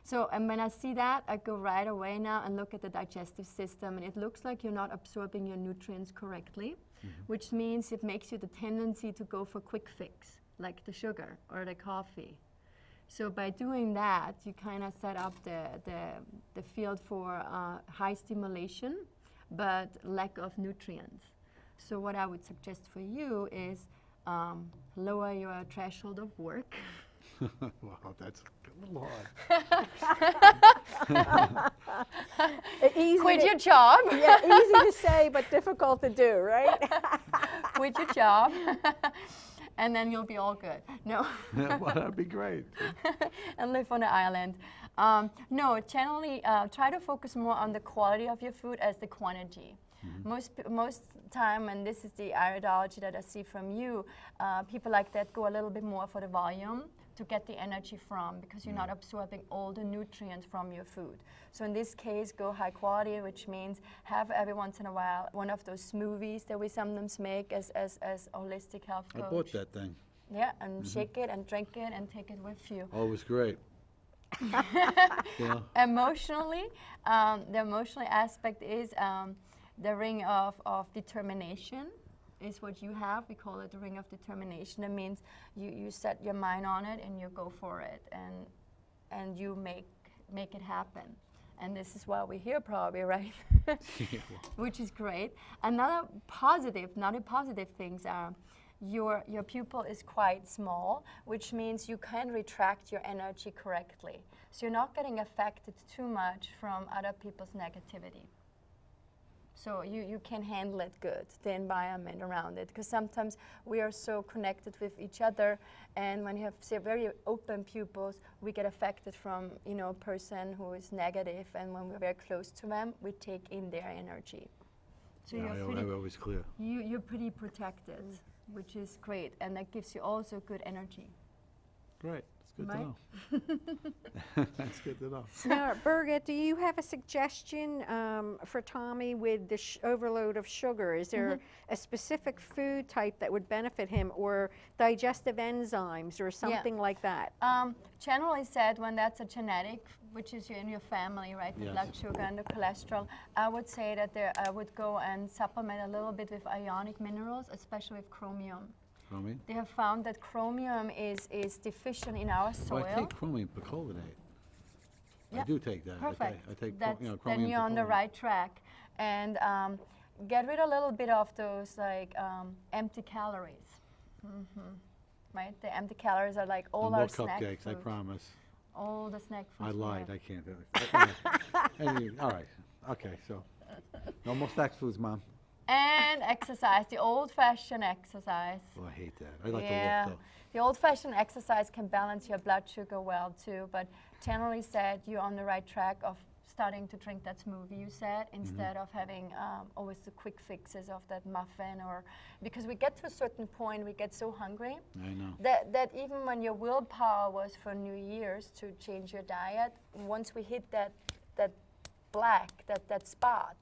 Speaker 3: So, and when I see that, I go right away now and look at the digestive system, and it looks like you're not absorbing your nutrients correctly, which means it makes you the tendency to go for quick fix, like the sugar or the coffee. So by doing that, you kind of set up the field for high stimulation, but lack of nutrients. So what I would suggest for you is lower your threshold of work.
Speaker 2: Wow, that's a little hard.
Speaker 1: Easy
Speaker 3: Quit
Speaker 1: to,
Speaker 3: your job.
Speaker 1: yeah, easy to say, but difficult to do, right?
Speaker 3: quit your job, and then you'll be all good. No.
Speaker 2: Well, that'd be great.
Speaker 3: And live on the island. No, generally try to focus more on the quality of your food as the quantity. Most time, and this is the iridology that I see from you, people like that go a little bit more for the volume to get the energy from, because you're not absorbing all the nutrients from your food. So in this case, go high quality, which means have every once in a while one of those smoothies that we sometimes make as holistic health coach.
Speaker 2: I bought that thing.
Speaker 3: Yeah, and shake it and drink it and take it with you.
Speaker 2: Oh, it was great. Yeah.
Speaker 3: Emotionally, the emotional aspect is the ring of determination is what you have. We call it the ring of determination. That means you set your mind on it and you go for it, and you make it happen. And this is why we're here probably, right? Which is great. Another positive things are your pupil is quite small, which means you can retract your energy correctly. So you're not getting affected too much from other people's negativity. So you can handle it good, the environment around it, because sometimes we are so connected with each other, and when you have, say, very open pupils, we get affected from, you know, a person who is negative, and when we're very close to them, we take in their energy. So
Speaker 2: Yeah, I always clear.
Speaker 3: you're pretty protected, which is great, and that gives you also good energy.
Speaker 2: Great. It's good
Speaker 3: Right?
Speaker 2: to know. That's good to know.
Speaker 1: Now, Birgit, do you have a suggestion for Tommy with the overload of sugar? Is there a specific food type that would benefit him, or digestive enzymes, or something like that?
Speaker 3: Generally said, when that's a genetic, which is in your family, right, the
Speaker 2: Yes.
Speaker 3: blood sugar and the cholesterol, I would say that I would go and supplement a little bit with ionic minerals, especially with chromium.
Speaker 2: Chromium?
Speaker 3: They have found that chromium is deficient in our soil.
Speaker 2: Well, I take chromium percolinate.
Speaker 3: Yeah.
Speaker 2: I do take that.
Speaker 3: Perfect.
Speaker 2: I take
Speaker 3: That's,
Speaker 2: chromium
Speaker 3: then you're on the
Speaker 2: percolinate.
Speaker 3: right track. And get rid a little bit of those like empty calories. Right? The empty calories are like all
Speaker 2: And
Speaker 3: our
Speaker 2: more
Speaker 3: snack
Speaker 2: cupcakes, I
Speaker 3: food.
Speaker 2: promise.
Speaker 3: All the snack food.
Speaker 2: I lied. I can't do it. All right. Okay, so no more snack foods, Mom.
Speaker 3: And exercise, the old-fashioned exercise.
Speaker 2: Oh, I hate that. I like
Speaker 3: Yeah,
Speaker 2: to walk,
Speaker 3: the old-fashioned exercise can balance your blood sugar well too, but generally said you're on the right track of starting to drink that smoothie you said, instead of having always the quick fixes of that muffin, or because we get to a certain point, we get so hungry
Speaker 2: though. I know.
Speaker 3: that even when your willpower was for New Year's to change your diet, once we hit that spot,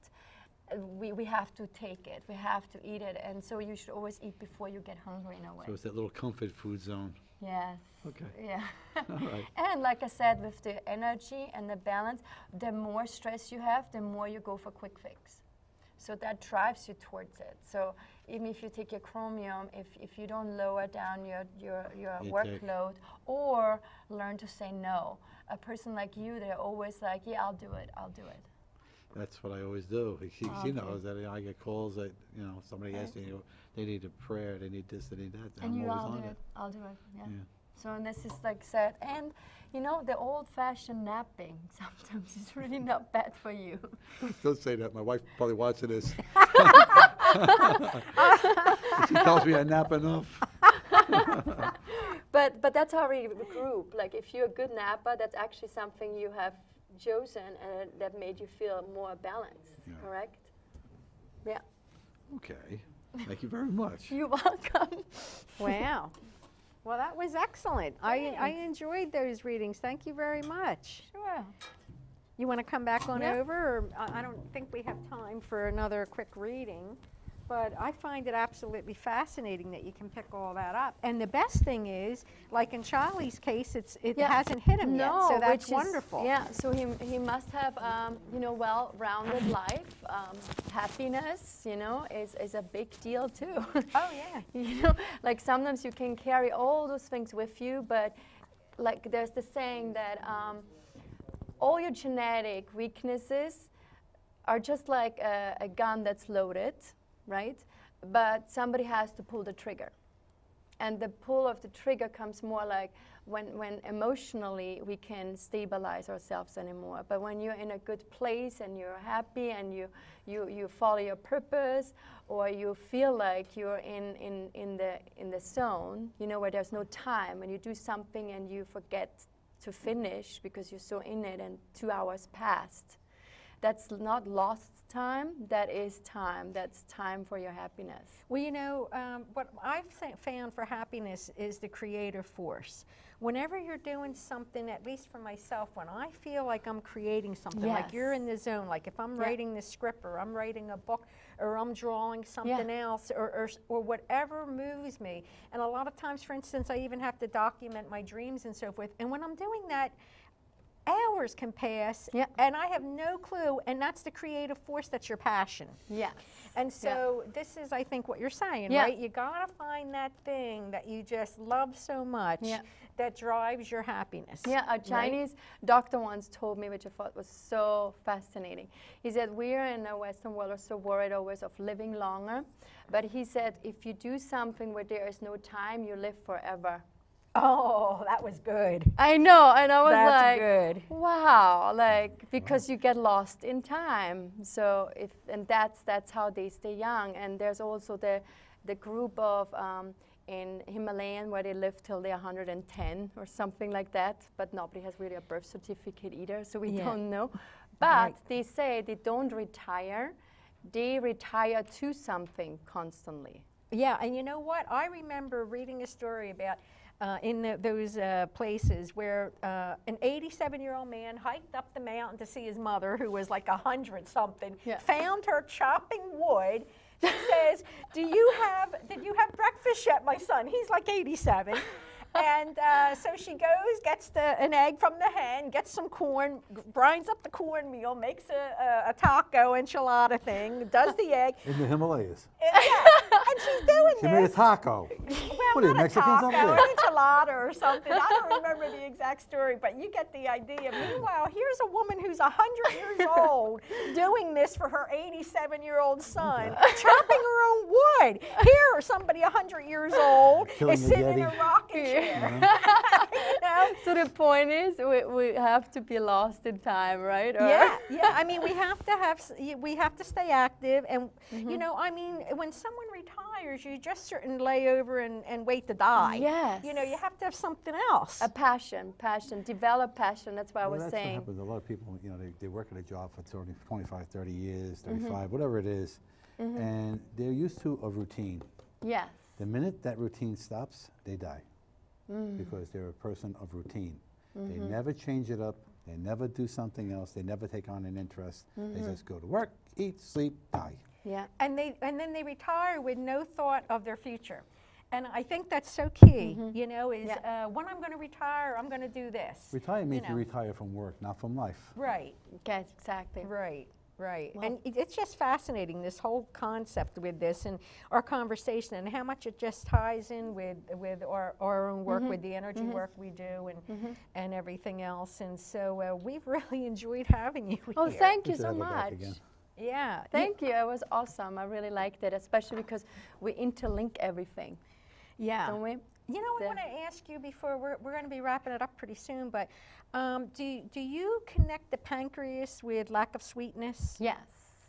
Speaker 3: we have to take it, we have to eat it, and so you should always eat before you get hungry in a way.
Speaker 2: So it's that little comfort food zone.
Speaker 3: Yes.
Speaker 2: Okay.
Speaker 3: Yeah.
Speaker 2: All right.
Speaker 3: And like I said, with the energy and the balance, the more stress you have, the more you go for quick fix. So that drives you towards it. So even if you take your chromium, if you don't lower down your workload or learn to say no, a person like you, they're always like, yeah, I'll do it, I'll do it.
Speaker 2: That's what I always do. She
Speaker 3: Okay.
Speaker 2: knows that I get calls that, somebody asks me, they need a prayer, they need this, they need that.
Speaker 3: And
Speaker 2: I'm
Speaker 3: you,
Speaker 2: always
Speaker 3: I'll
Speaker 2: on
Speaker 3: do
Speaker 2: it.
Speaker 3: it, I'll do it, yeah.
Speaker 2: Yeah.
Speaker 3: So and this is like said, and the old-fashioned napping sometimes is really not bad for you.
Speaker 2: Don't say that. My wife probably watching this. She tells me I nap enough.
Speaker 3: But that's how we group. Like if you're a good napper, that's actually something you have chosen and that made you feel more balanced,
Speaker 2: Yeah.
Speaker 3: correct? Yeah.
Speaker 2: Okay. Thank you very much.
Speaker 3: You're welcome.
Speaker 1: Wow. Well, that was excellent. I enjoyed those readings. Thank you very much.
Speaker 3: Sure.
Speaker 1: You want to come back on
Speaker 3: Yeah.
Speaker 1: over? Or I don't think we have time for another quick reading, but I find it absolutely fascinating that you can pick all that up. And the best thing is, like in Charlie's case, it
Speaker 3: Yeah.
Speaker 1: hasn't hit him yet, so that's
Speaker 3: which is-
Speaker 1: wonderful.
Speaker 3: Yeah, so he must have, well-rounded life. Happiness, is a big deal too.
Speaker 1: Oh, yeah.
Speaker 3: Like sometimes you can carry all those things with you, but like there's the saying that all your genetic weaknesses are just like a gun that's loaded, right? But somebody has to pull the trigger. And the pull of the trigger comes more like when emotionally we can stabilize ourselves anymore. But when you're in a good place and you're happy and you follow your purpose, or you feel like you're in the zone, you know, where there's no time, when you do something and you forget to finish because you're so in it and 2 hours passed. That's not lost time, that is time. That's time for your happiness.
Speaker 1: Well, you know, what I've found for happiness is the creative force. Whenever you're doing something, at least for myself, when I feel like I'm creating something, like you're in the zone, like if I'm writing the script, or I'm writing a book, or I'm drawing something else, or whatever moves me. And a lot of times, for instance, I even have to document my dreams and so forth. And when I'm doing that, hours can pass, and I have no clue, and that's the creative force, that's your passion. Yes. And so this is, I think, what you're saying, right? You gotta find that thing that you just love so much that drives your happiness.
Speaker 3: Yeah, a Chinese doctor once told me, which I thought was so fascinating. He said, we are in the Western world are so worried always of living longer, but he said, if you do something where there is no time, you live forever.
Speaker 1: Oh, that was good.
Speaker 3: I know, and I was like,
Speaker 1: good.
Speaker 3: Wow, like, because you get lost in time. So and that's how they stay young. And there's also the group of in Himalayan where they live till they're 110 or something like that, but nobody has really a birth certificate either, so we don't know. But they say they don't retire, they retire to something constantly.
Speaker 1: Yeah, and you know what? I remember reading a story about in those places where an 87-year-old man hiked up the mountain to see his mother, who was like 100-something, found her chopping wood. She says, did you have breakfast yet, my son? He's like 87. And so she goes, gets an egg from the hen, gets some corn, grinds up the cornmeal, makes a taco enchilada thing, does the egg.
Speaker 2: In the Himalayas.
Speaker 1: And she's doing
Speaker 2: She made a taco.
Speaker 1: Well,
Speaker 2: what are you,
Speaker 1: not
Speaker 2: Mexicans
Speaker 1: a taco,
Speaker 2: up
Speaker 1: an
Speaker 2: there?
Speaker 1: enchilada or something. I don't remember the exact story, but you get the idea. Meanwhile, here's a woman who's 100 years old doing this for her 87-year-old son, chopping her own wood. Here, somebody 100 years old is sitting in a rocking chair. You know?
Speaker 3: So the point is, we have to be lost in time, right? Or
Speaker 1: Yeah. I mean, we have to stay active, and you know, I mean, when someone retires, you just certain lay over and wait to die.
Speaker 3: Yes.
Speaker 1: You know, you have to have something else.
Speaker 3: A passion, develop passion. That's what I was
Speaker 2: That's
Speaker 3: saying.
Speaker 2: what happens. A lot of people, you know, they work at a job for 25, 30 years, 35, whatever it is, and they're used to a routine.
Speaker 3: Yes.
Speaker 2: The minute that routine stops, they die. Because they're a person of routine. They never change it up. They never do something else. They never take on an interest. They just go to work, eat, sleep, die.
Speaker 3: Yeah.
Speaker 1: And then they retire with no thought of their future. And I think that's so key, you know, is when I'm going to retire, I'm going to do this.
Speaker 2: Retire means you retire from work, not from life.
Speaker 1: Right.
Speaker 3: Yes, exactly.
Speaker 1: Right. Right.
Speaker 3: Well,
Speaker 1: and it's just fascinating, this whole concept with this and our conversation, and how much it just ties in with our own work, with the energy work we do, and everything else. And so we've really enjoyed having you
Speaker 3: Oh,
Speaker 1: here.
Speaker 3: thank you
Speaker 2: We should
Speaker 3: so
Speaker 2: have her back
Speaker 3: much.
Speaker 2: again.
Speaker 1: Yeah.
Speaker 3: Thank you. It was awesome. I really liked it, especially because we interlink everything.
Speaker 1: Yeah.
Speaker 3: Don't we?
Speaker 1: You know, I want to ask you before, we're going to be wrapping it up pretty soon, but do you connect the pancreas with lack of sweetness?
Speaker 3: Yes.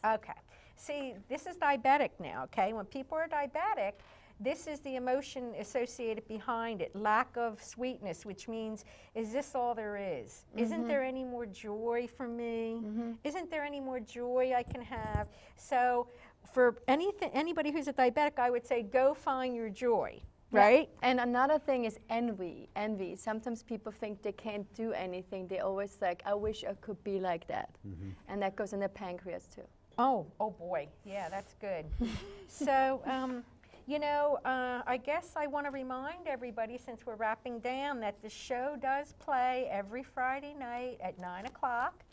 Speaker 1: Okay. See, this is diabetic now, okay? When people are diabetic, this is the emotion associated behind it, lack of sweetness, which means, is this all there is? Isn't there any more joy for me? Isn't there any more joy I can have? So for anybody who's a diabetic, I would say go find your joy. Right?
Speaker 3: And another thing is envy. Envy. Sometimes people think they can't do anything. They always like, I wish I could be like that. And that goes in the pancreas too.
Speaker 1: Oh boy. Yeah, that's good. So, you know, I guess I want to remind everybody, since we're wrapping down, that the show does play every Friday night at 9 o'clock.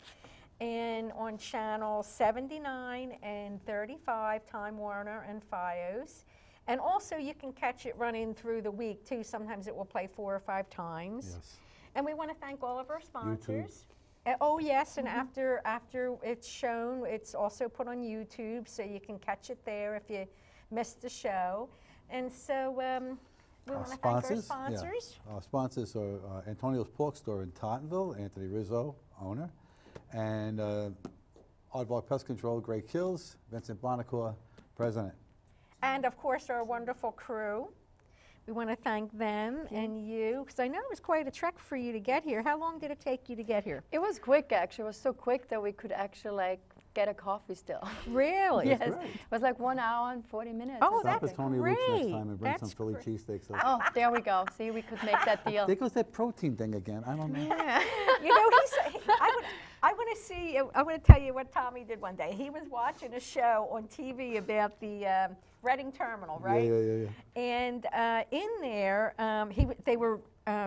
Speaker 1: And on channel 79 and 35, Time Warner and Fios. And also you can catch it running through the week too. Sometimes it will play 4 or 5 times.
Speaker 2: Yes.
Speaker 1: And we want to thank all of our sponsors. Oh yes, and after it's shown, it's also put on YouTube, so you can catch it there if you missed the show. And so We
Speaker 2: Our
Speaker 1: want to thank our
Speaker 2: sponsors,
Speaker 1: sponsors.
Speaker 2: yeah. Our sponsors are Antonio's Pork Store in Tottenville, Anthony Rizzo, owner, and Aardvark Pest Control, Greg Kills, Vincent Bonacore, president.
Speaker 1: And of course, our wonderful crew. We want to thank them and you, because I know it was quite a trek for you to get here. How long did it take you to get here?
Speaker 3: It was quick, actually. It was so quick that we could actually like get a coffee still.
Speaker 1: Really?
Speaker 3: Yes.
Speaker 2: great.
Speaker 3: It was like 1 hour and 40 minutes.
Speaker 1: Oh,
Speaker 3: or
Speaker 2: Stop
Speaker 1: that's
Speaker 2: at Tony
Speaker 1: great.
Speaker 2: Luke's next time and bring
Speaker 1: That's
Speaker 2: some Philly
Speaker 1: great.
Speaker 2: cheesesteaks.
Speaker 3: Oh, there we go. See, we could make that deal.
Speaker 2: There goes that protein thing again. I don't know.
Speaker 1: Yeah. You know, I want to see, I want to tell you what Tommy did one day. He was watching a show on TV about the Reading Terminal, right?
Speaker 2: Yeah.
Speaker 1: And in there, they were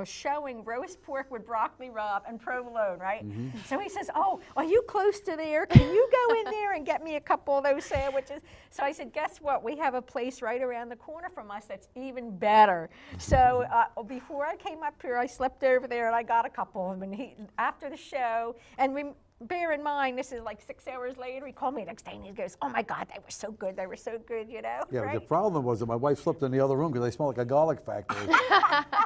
Speaker 1: showing roast pork with broccoli rabe and provolone, right? So he says, "Oh, are you close to there? Can you go in there and get me a couple of those sandwiches?" So I said, "Guess what? We have a place right around the corner from us that's even better." So before I came up here, I slept over there and I got a couple of them. And after the show, and bear in mind, this is like 6 hours later, he called me the next day and he goes, "Oh my God, they were so good. They were so good, you know?"
Speaker 2: Yeah,
Speaker 1: right?
Speaker 2: the problem was that my wife slept in the other room because they smell like a garlic factory.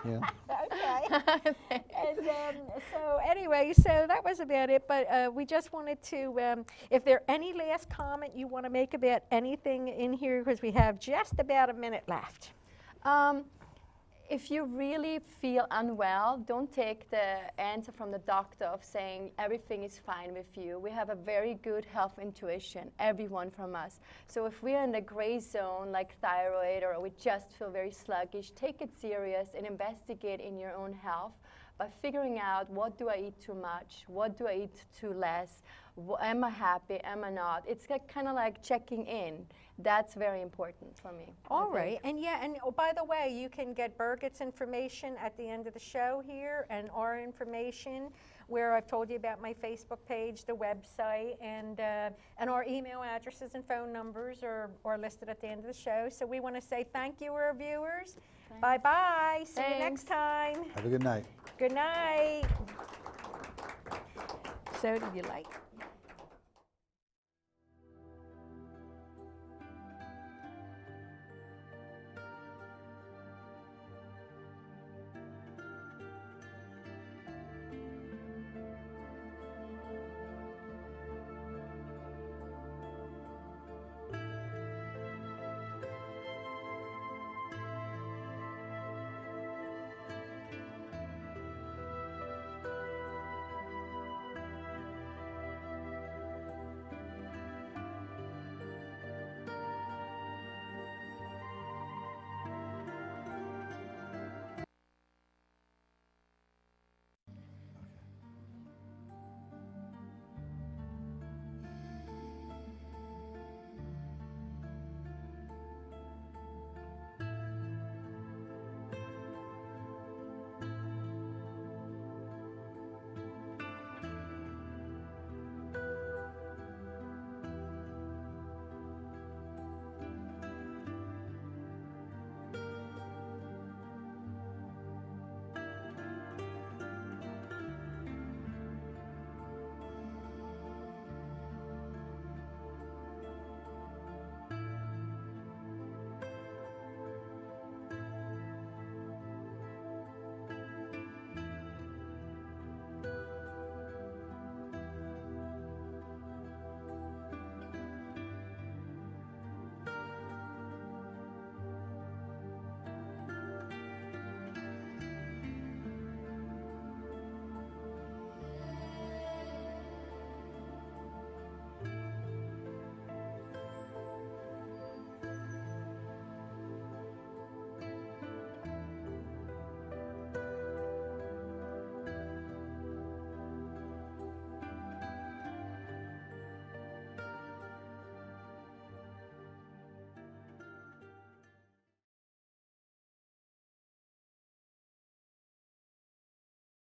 Speaker 2: Yeah.
Speaker 1: Okay. And so anyway, so that was about it. But we just wanted to, if there any last comment you want to make about anything in here, because we have just about a minute left.
Speaker 3: If you really feel unwell, don't take the answer from the doctor of saying everything is fine with you. We have a very good health intuition, everyone from us. So if we're in the gray zone, like thyroid, or we just feel very sluggish, take it serious and investigate in your own health by figuring out, what do I eat too much? What do I eat too less? Am I happy? Am I not? It's kind of like checking in. That's very important for me.
Speaker 1: All right, and yeah, and oh, by the way, you can get Birgit's information at the end of the show here, and our information, where I've told you about my Facebook page, the website, and our email addresses and phone numbers are listed at the end of the show. So we want to say thank you, our viewers. Bye-bye. See you next time.
Speaker 2: Have a good night.
Speaker 1: Good night. So did you like?